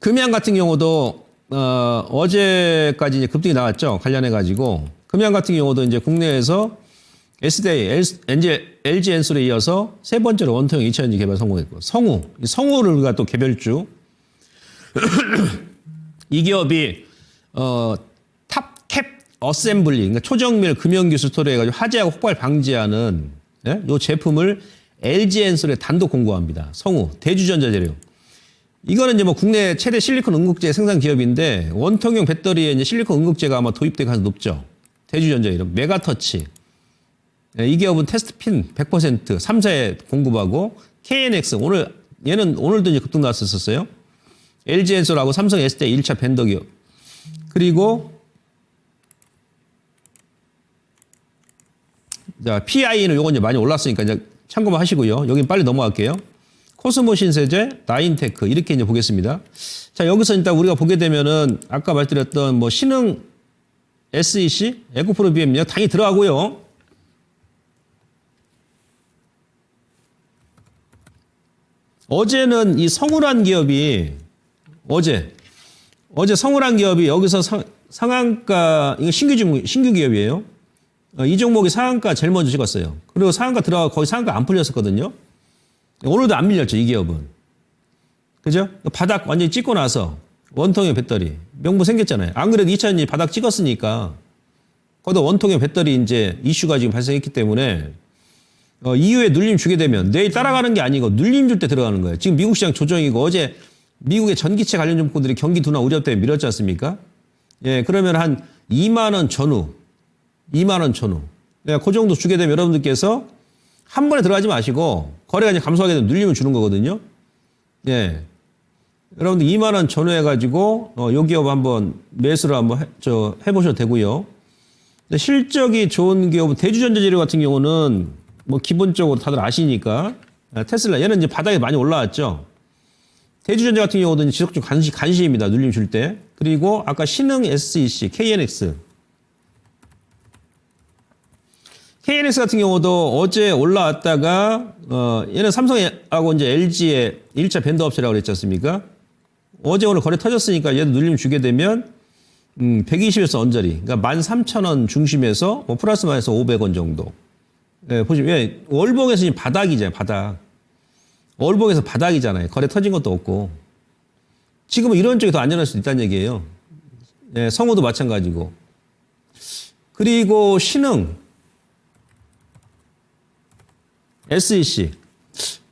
금양 같은 경우도 어제까지 이제 급등이 나왔죠. 관련해 가지고 금양 같은 경우도 이제 국내에서 SDI, LG 엔솔에 이어서 세 번째로 원통형 2차전지 개발 성공했고, 성우를 우리가 또 개별주 이 기업이 탑캡 어셈블리, 그러니까 초정밀 금형기술 토로해가지고 화재하고 폭발 방지하는 이 제품을 LG 엔솔에 단독 공고합니다. 성우 대주전자 재료. 이거는 이제 뭐 국내 최대 실리콘 응급제 생산 기업인데 원통형 배터리에 이제 실리콘 응급제가 아마 도입될 가능성이 높죠. 대주전자 이런 메가터치. 이 기업은 테스트핀 100% 3사에 공급하고 KNX 얘는 오늘도 이제 급등 나왔었어요. LG엔솔하고 삼성 SDI 1차 벤더 기업. 그리고 자, PI는 요건 이제 많이 올랐으니까 이제 참고만 하시고요. 여긴 빨리 넘어갈게요. 코스모 신세제, 나인테크 이렇게 이제 보겠습니다. 자, 여기서 일단 우리가 보게 되면은 아까 말씀드렸던 뭐 신흥 SEC, 에코프로비엠 당연히 들어가고요. 어제는 이 성우란 기업이 어제 성우란 기업이 여기서 상한가, 이거 신규 기업이에요. 이 종목이 상한가 제일 먼저 찍었어요. 그리고 상한가 들어가 거의 상한가 안 풀렸었거든요. 오늘도 안 밀렸죠, 이 기업은. 그죠? 바닥 완전히 찍고 나서 원통형 배터리 명분 생겼잖아요. 안 그래도 2차전지 바닥 찍었으니까 거기다 원통형 배터리 이제 이슈가 지금 발생했기 때문에 이후에 눌림 주게 되면 내일 따라가는 게 아니고 눌림 줄 때 들어가는 거예요. 지금 미국 시장 조정이고 어제 미국의 전기체 관련 종목들이 경기 둔화 우려 때문에 밀었지 않습니까? 예, 그러면 한 2만 원 전후. 예, 그 정도 주게 되면 여러분들께서 한 번에 들어가지 마시고 거래가 이제 감소하게 되면 눌림을 주는 거거든요. 예. 여러분들 2만 원 전후 해가지고 요 기업 한번 매수를 한번 해보셔도 되고요. 실적이 좋은 기업은 대주전자재료 같은 경우는 뭐 기본적으로 다들 아시니까 테슬라 얘는 이제 바닥에 많이 올라왔죠. 대주전자 같은 경우도 지속적 간시입니다. 눌림 줄 때. 그리고 아까 신흥 SEC, KNX. KNX 같은 경우도 어제 올라왔다가 얘는 삼성하고 이제 LG의 1차 벤더 업체라고 그랬지 않습니까? 어제 오늘 거래 터졌으니까 얘도 눌림 주게 되면 120에서 언저리. 그러니까 13,000원 중심에서 뭐 플러스 마이너스 500원 정도. 예, 보시면 월봉에서 지금 바닥이잖아요. 바닥. 월봉에서 바닥이잖아요. 거래 터진 것도 없고. 지금은 이런 쪽이 더 안전할 수도 있다는 얘기예요. 예, 성우도 마찬가지고. 그리고 신흥, SEC.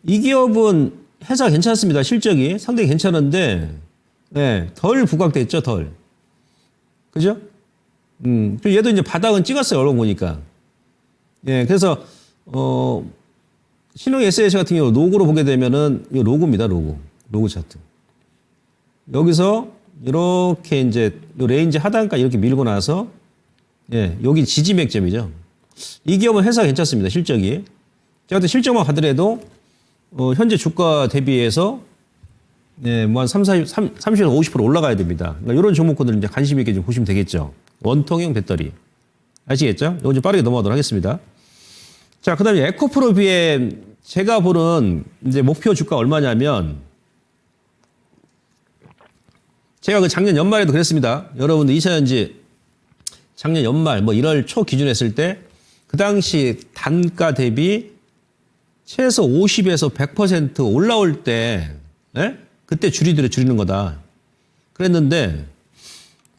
이 기업은 회사가 괜찮습니다. 실적이 상당히 괜찮은데, 네, 덜 부각됐죠, 덜. 그죠? 얘도 이제 바닥은 찍었어요, 언론 보니까. 예, 그래서, 신흥 SEC 같은 경우 로고로 보게 되면은, 이 로고입니다, 로고. 로고 차트. 여기서 이렇게 이제 요 레인지 하단까지 이렇게 밀고 나서, 예, 여기 지지 맥점이죠. 이 기업은 회사가 괜찮습니다, 실적이. 제가 또 실적만 하더라도, 현재 주가 대비해서, 네, 뭐 한 30에서 50% 올라가야 됩니다. 그러니까 이런 종목군들 이제 관심 있게 좀 보시면 되겠죠. 원통형 배터리. 아시겠죠? 이거 좀 빠르게 넘어가도록 하겠습니다. 자, 그 다음에 에코프로 BM, 제가 보는 이제 목표 주가 얼마냐면, 제가 그 작년 연말에도 그랬습니다. 여러분들 2차전지 작년 연말, 뭐 1월 초 기준 했을 때, 그 당시 단가 대비 최소 50에서 100% 올라올 때, 예? 그때 줄이는 거다. 그랬는데,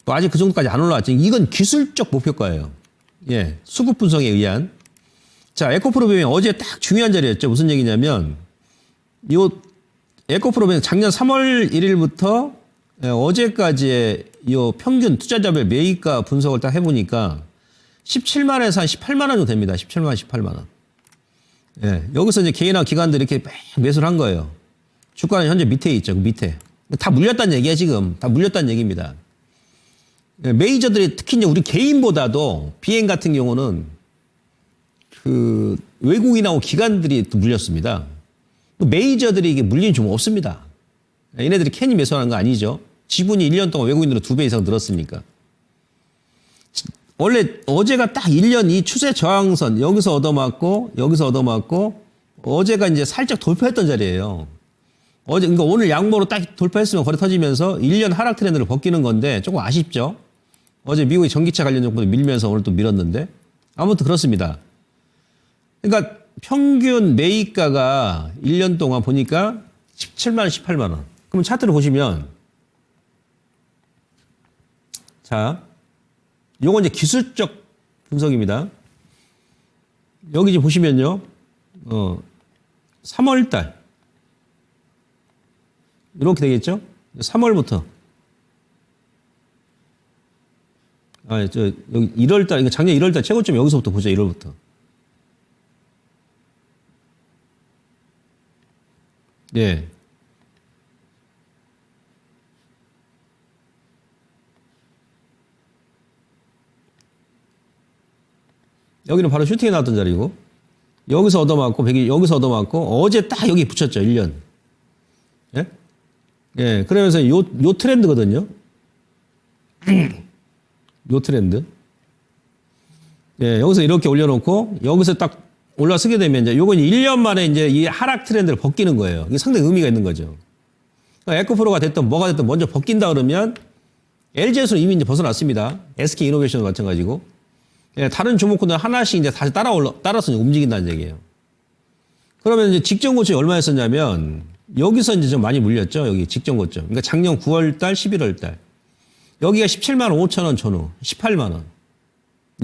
뭐 아직 그 정도까지 안 올라왔죠. 이건 기술적 목표가예요. 예. 수급 분석에 의한. 자, 에코프로비엠이 어제 딱 중요한 자리였죠. 무슨 얘기냐면, 요, 에코프로비엠 작년 3월 1일부터 어제까지의 요 평균 투자자별 매입가 분석을 딱 해보니까 17만에서 한 18만 원 정도 됩니다. 17만, 18만 원. 예. 여기서 이제 개인화 기관들이 이렇게 매수를 한 거예요. 주가는 현재 밑에 있죠. 그 밑에. 다 물렸다는 얘기야, 지금. 다 물렸다는 얘기입니다. 메이저들이 특히 이제 우리 개인보다도 비행 같은 경우는 그 외국인하고 기관들이 또 물렸습니다. 메이저들이 이게 물린 종목 없습니다. 얘네들이 괜히 매수하는 거 아니죠. 지분이 1년 동안 외국인으로 2배 이상 늘었으니까. 원래 어제가 딱 1년 이 추세 저항선 여기서 얻어맞고 여기서 얻어맞고 어제가 이제 살짝 돌파했던 자리예요. 어제 그러니까 오늘 양보로 딱 돌파했으면 거래 터지면서 1년 하락 트렌드를 벗기는 건데 조금 아쉽죠. 어제 미국의 전기차 관련 종목도 밀면서 오늘 또 밀었는데 아무튼 그렇습니다. 그러니까 평균 매입가가 1년 동안 보니까 17만 원, 18만 원. 그럼 차트를 보시면 자, 요건 이제 기술적 분석입니다. 여기 지금 보시면요. 3월 달 이렇게 되겠죠? 3월부터 여기 1월 달, 작년 1월 달 최고점 여기서부터 보죠. 1월부터. 예. 여기는 바로 슈팅에 나왔던 자리고, 여기서 얻어맞고, 여기서 얻어맞고, 어제 딱 여기 붙였죠, 1년. 예? 예, 그러면서 요 트렌드거든요. 요 트렌드. 예, 여기서 이렇게 올려놓고, 여기서 딱 올라서게 되면, 이제 요건 1년 만에 이제 이 하락 트렌드를 벗기는 거예요. 이게 상당히 의미가 있는 거죠. 그러니까 에코프로가 됐든 뭐가 됐든 먼저 벗긴다 그러면, LG에서는 이미 이제 벗어났습니다. SK 이노베이션도 마찬가지고. 예, 다른 종목군들 하나씩 이제 다시 따라서 움직인다는 얘기예요. 그러면 이제 직전 고점이 얼마였었냐면, 여기서 이제 좀 많이 물렸죠. 여기 직전 고점. 그러니까 작년 9월 달, 11월 달. 여기가 17만 5천 원 전후, 18만 원.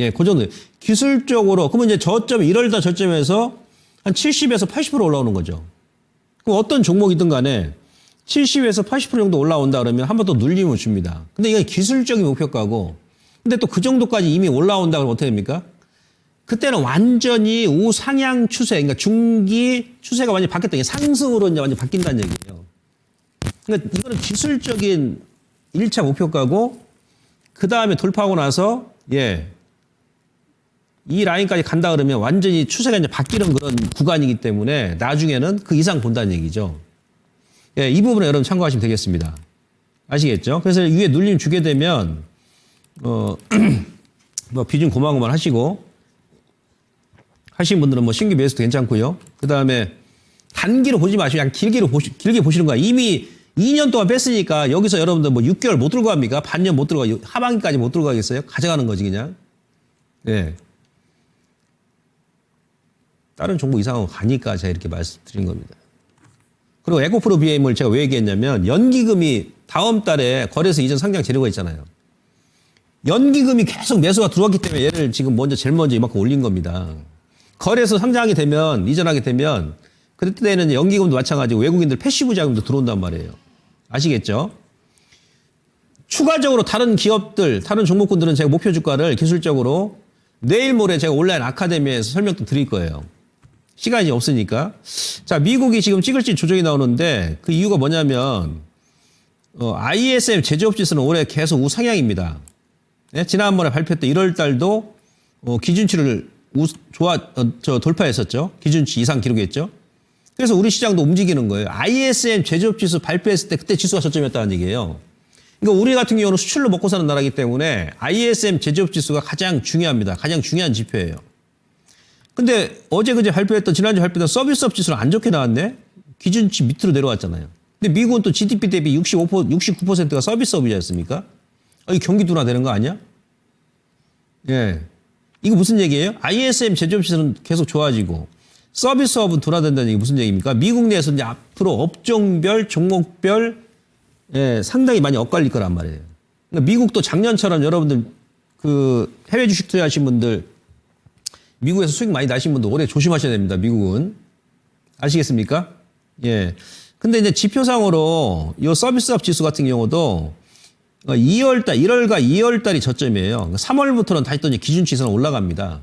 예, 그 정도. 기술적으로, 그러면 이제 저점, 1월 달 저점에서 한 70에서 80% 올라오는 거죠. 그럼 어떤 종목이든 간에 70에서 80% 정도 올라온다 그러면 한 번 더 눌림을 줍니다. 근데 이건 기술적인 목표가고, 근데 또 그 정도까지 이미 올라온다 그러면 어떻게 됩니까? 그때는 완전히 우상향 추세, 그러니까 중기 추세가 완전히 바뀌었다. 이게 상승으로 이제 완전히 바뀐다는 얘기예요. 그러니까 이거는 기술적인 1차 목표가고, 그 다음에 돌파하고 나서, 예, 이 라인까지 간다 그러면 완전히 추세가 이제 바뀌는 그런 구간이기 때문에 나중에는 그 이상 본다는 얘기죠. 예, 이 부분에 여러분 참고하시면 되겠습니다. 아시겠죠? 그래서 위에 눌림 주게 되면, 뭐 비중 고만고만 하시고, 하신 분들은 뭐 신규 매수도 괜찮고요. 그 다음에 단기로 보지 마시고 그냥 길게 보시는 거야. 이미 2년 동안 뺐으니까 여기서 여러분들 뭐 6개월 못 들고 갑니까? 반년 못 들고 가, 하반기까지 못 들고 가겠어요? 가져가는 거지 그냥. 예. 다른 종목 이상하고 가니까 제가 이렇게 말씀드린 겁니다. 그리고 에코프로 BM을 제가 왜 얘기했냐면 연기금이 다음 달에 거래소 이전 상장 재료가 있잖아요. 연기금이 계속 매수가 들어왔기 때문에 얘를 지금 제일 먼저 이만큼 올린 겁니다. 거래소 상장이 되면, 이전하게 되면, 그때는 연기금도 마찬가지고 외국인들 패시브 자금도 들어온단 말이에요. 아시겠죠? 추가적으로 다른 기업들, 다른 종목군들은 제가 목표 주가를 기술적으로 내일 모레 제가 온라인 아카데미에서 설명도 드릴 거예요. 시간이 없으니까. 자, 미국이 지금 찌글찌글 조정이 나오는데 그 이유가 뭐냐면, ISM 제조업 지수는 올해 계속 우상향입니다. 네? 지난번에 발표했던 1월 달도 기준치를 돌파했었죠. 기준치 이상 기록했죠. 그래서 우리 시장도 움직이는 거예요. ISM 제조업 지수 발표했을 때 그때 지수가 저점이었다는 얘기예요. 그러니까 우리 같은 경우는 수출로 먹고 사는 나라이기 때문에 ISM 제조업 지수가 가장 중요합니다. 가장 중요한 지표예요. 근데 어제 그제 발표했던 지난주 발표했던 서비스업 지수는 안 좋게 나왔네. 기준치 밑으로 내려왔잖아요. 근데 미국은 또 GDP 대비 69%가 서비스업이지 않습니까? 이 경기 둔화되는 거 아니야? 예. 이거 무슨 얘기예요? ISM 제조업 지수는 계속 좋아지고 서비스업은 둔화된다는 얘기 무슨 얘기입니까? 미국 내에서 이제 앞으로 업종별, 종목별 상당히 많이 엇갈릴 거란 말이에요. 그러니까 미국도 작년처럼 여러분들 그 해외 주식 투자하신 분들 미국에서 수익 많이 나신 분들 올해 조심하셔야 됩니다. 미국은. 아시겠습니까? 예. 근데 이제 지표상으로 이 서비스업 지수 같은 경우도 1월과 2월달이 저점이에요. 3월부터는 다시 또 이제 기준치에서는 올라갑니다.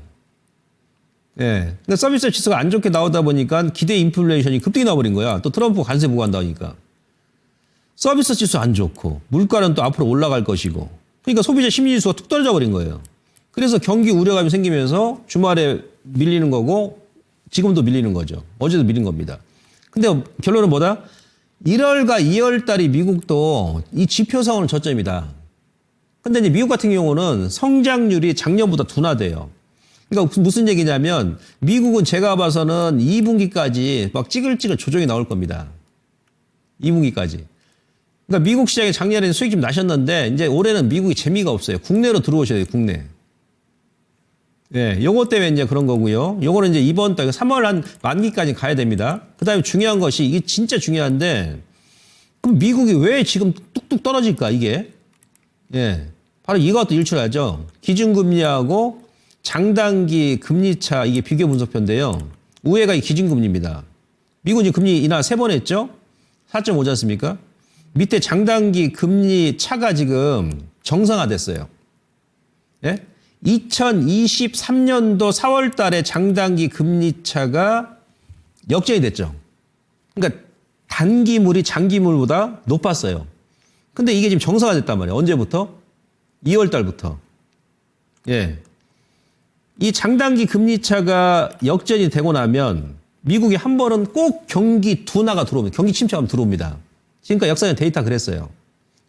예. 근데 서비스업 지수가 안 좋게 나오다 보니까 기대 인플레이션이 급등이 나와버린 거야. 또 트럼프 관세 부과한다 하니까. 서비스 지수 안 좋고 물가는 또 앞으로 올라갈 것이고 그러니까 소비자 심리지수가 툭 떨어져 버린 거예요. 그래서 경기 우려감이 생기면서 주말에 밀리는 거고 지금도 밀리는 거죠. 어제도 밀린 겁니다. 근데 결론은 뭐다? 1월과 2월 달이 미국도 이 지표상으로는 저점이다. 근데 이제 미국 같은 경우는 성장률이 작년보다 둔화돼요. 그러니까 무슨 얘기냐면 미국은 제가 봐서는 2분기까지 막 찌글찌글 조정이 나올 겁니다. 2분기까지. 그러니까 미국 시장에 작년에는 수익 좀 나셨는데 이제 올해는 미국이 재미가 없어요. 국내로 들어오셔야 돼요. 국내. 예, 요거 때문에 이제 그런 거고요. 요거는 이제 이번 달 3월 한 만기까지 가야 됩니다. 그다음에 중요한 것이 이게 진짜 중요한데 그럼 미국이 왜 지금 뚝뚝 떨어질까 이게? 예. 바로 이것도 일출하죠. 기준금리하고 장단기 금리차 이게 비교 분석표인데요. 우회가 이 기준금리입니다. 미국은 지금 금리 인하 3번 했죠? 4.5지 않습니까? 밑에 장단기 금리 차가 지금 정상화됐어요. 예? 2023년도 4월 달에 장단기 금리 차가 역전이 됐죠. 그러니까 단기물이 장기물보다 높았어요. 근데 이게 지금 정상화됐단 말이에요. 언제부터? 2월 달부터. 예. 이 장단기 금리 차가 역전이 되고 나면 미국이 한 번은 꼭 경기 둔화가 들어옵니다. 경기 침체가 들어옵니다. 지금까지 역사적 데이터 그랬어요.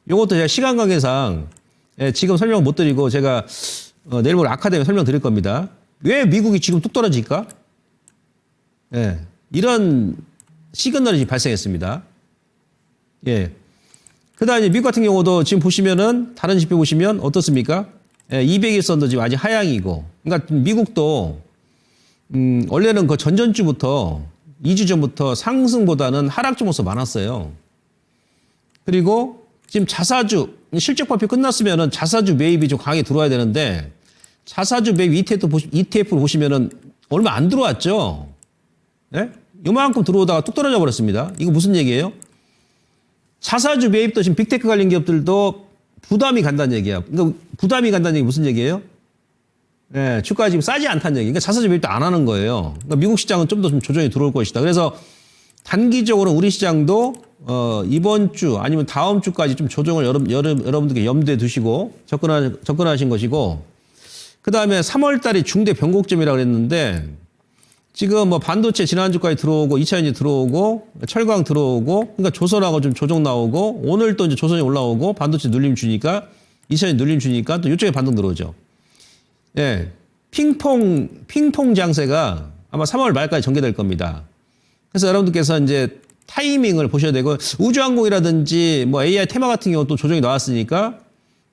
이것도 제가 시간 관계상 지금 설명 못 드리고 제가 내일 모레 아카데미 설명 드릴 겁니다. 왜 미국이 지금 뚝 떨어질까? 예, 이런 시그널이 발생했습니다. 예. 그 다음에 미국 같은 경우도 지금 보시면은 다른 지표 보시면 어떻습니까? 예, 200일선도 지금 아직 하향이고. 그러니까 미국도 원래는 그 전전주부터 2주 전부터 상승보다는 하락 정도가 많았어요. 그리고 지금 자사주 실적 발표 끝났으면은 자사주 매입이 좀 강하게 들어와야 되는데 자사주 매입 ETF를 보시면은 얼마 안 들어왔죠. 예? 요만큼 들어오다가 뚝 떨어져 버렸습니다. 이거 무슨 얘기예요? 자사주 매입도 지금 빅테크 관련 기업들도 부담이 간다는 얘기야. 그러니까 부담이 간다는 얘기 무슨 얘기예요? 예, 주가가 지금 싸지 않다는 얘기. 그러니까 자사주 매입도 안 하는 거예요. 그러니까 미국 시장은 좀 더 좀 조정이 들어올 것이다. 그래서 단기적으로 우리 시장도 이번 주 아니면 다음 주까지 좀 조정을 여러분들께 염두에 두시고 접근하신 것이고, 그 다음에 3월 달이 중대 변곡점이라고 그랬는데, 지금 뭐 반도체 지난주까지 들어오고, 2차전지 들어오고, 철강 들어오고, 그러니까 조선하고 좀 조정 나오고, 오늘 또 이제 조선이 올라오고, 반도체 눌림 주니까, 2차전지 눌림 주니까 또 이쪽에 반등 들어오죠. 예. 핑퐁 장세가 아마 3월 말까지 전개될 겁니다. 그래서 여러분들께서 이제 타이밍을 보셔야 되고, 우주항공이라든지 뭐 AI 테마 같은 경우 또 조정이 나왔으니까,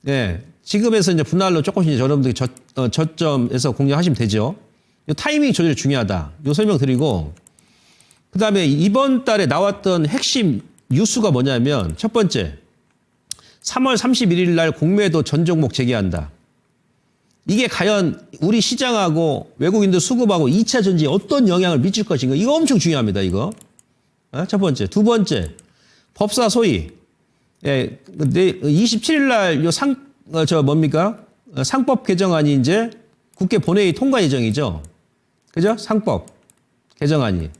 예. 지금에서 이제 분할로 조금씩 이제 여러분들이 저점에서 공략하시면 되죠. 이 타이밍 조절이 중요하다. 이 설명 드리고, 그 다음에 이번 달에 나왔던 핵심 뉴스가 뭐냐면, 첫 번째, 3월 31일 날 공매도 전 종목 재개한다. 이게 과연 우리 시장하고 외국인들 수급하고 2차 전지에 어떤 영향을 미칠 것인가. 이거 엄청 중요합니다. 이거. 첫 번째. 두 번째. 법사 소위. 예, 27일 날 요 상법 개정안이 이제 국회 본회의 통과 예정이죠. 그죠? 상법 개정안이.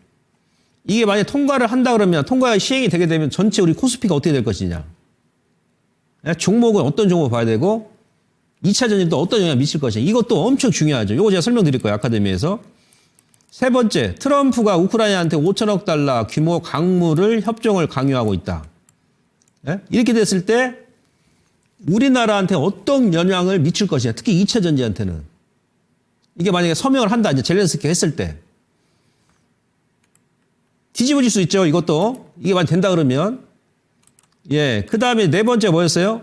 이게 만약에 통과를 한다 그러면 통과 시행이 되게 되면 전체 우리 코스피가 어떻게 될 것이냐. 종목은 어떤 종목 봐야 되고 2차 전지도 어떤 영향을 미칠 것이냐. 이것도 엄청 중요하죠. 이거 제가 설명드릴 거예요. 아카데미에서. 세 번째, 트럼프가 우크라이나한테 5천억 달러 규모 강물을 협정을 강요하고 있다. 이렇게 됐을 때 우리나라한테 어떤 영향을 미칠 것이냐. 특히 2차 전지한테는. 이게 만약에 서명을 한다. 이제 젤렌스키가 했을 때. 뒤집어질 수 있죠. 이것도. 이게 만약 된다 그러면. 예. 그 다음에 네 번째 뭐였어요?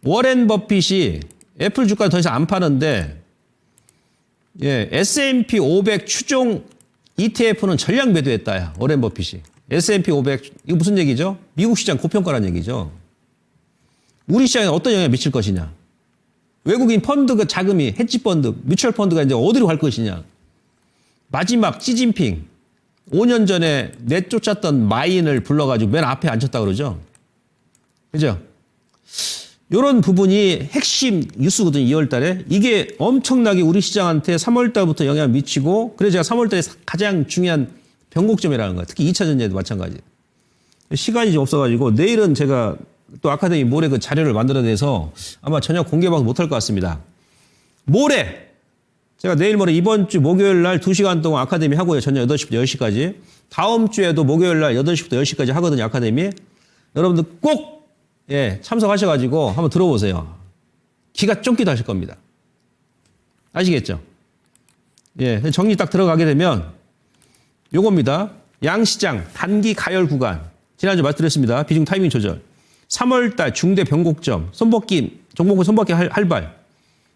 워렌 버핏이 애플 주가를 더 이상 안 파는데, 예. S&P 500 추종 ETF는 전량 매도했다. 워렌 버핏이. S&P 500, 이거 무슨 얘기죠? 미국 시장 고평가라는 얘기죠. 우리 시장에 어떤 영향을 미칠 것이냐. 외국인 펀드 그 자금이, 헤지 펀드, 뮤추얼 펀드가 이제 어디로 갈 것이냐. 마지막 시진핑. 5년 전에 내쫓았던 마인을 불러가지고 맨 앞에 앉혔다 그러죠. 그죠? 이런 부분이 핵심 뉴스거든요. 2월 달에. 이게 엄청나게 우리 시장한테 3월 달부터 영향을 미치고, 그래서 제가 3월 달에 가장 중요한 변곡점이라는 거예요. 특히 2차 전지에도 마찬가지. 시간이 좀 없어가지고 내일은 제가 또 아카데미 모레 그 자료를 만들어내서 아마 저녁 공개 방송 못할 것 같습니다. 모레 제가 내일 모레 이번 주 목요일 날 2시간 동안 아카데미 하고요. 저녁 8시부터 10시까지. 다음 주에도 목요일 날 8시부터 10시까지 하거든요. 아카데미. 여러분들 꼭 참석하셔가지고 한번 들어보세요. 기가 쫑기도 하실 겁니다. 아시겠죠? 예, 정리 딱 들어가게 되면 요겁니다. 양시장 단기 가열 구간. 지난주 말씀드렸습니다. 비중 타이밍 조절. 3월달 중대 변곡점. 종목은 손바퀴 할발.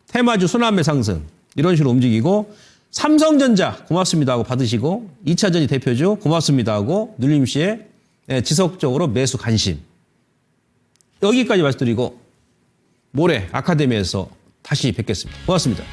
테마주 순환매 상승. 이런 식으로 움직이고, 삼성전자 고맙습니다 하고 받으시고, 2차 전지 대표주 고맙습니다 하고 눌림시에 지속적으로 매수 관심. 여기까지 말씀드리고 모레 아카데미에서 다시 뵙겠습니다. 고맙습니다.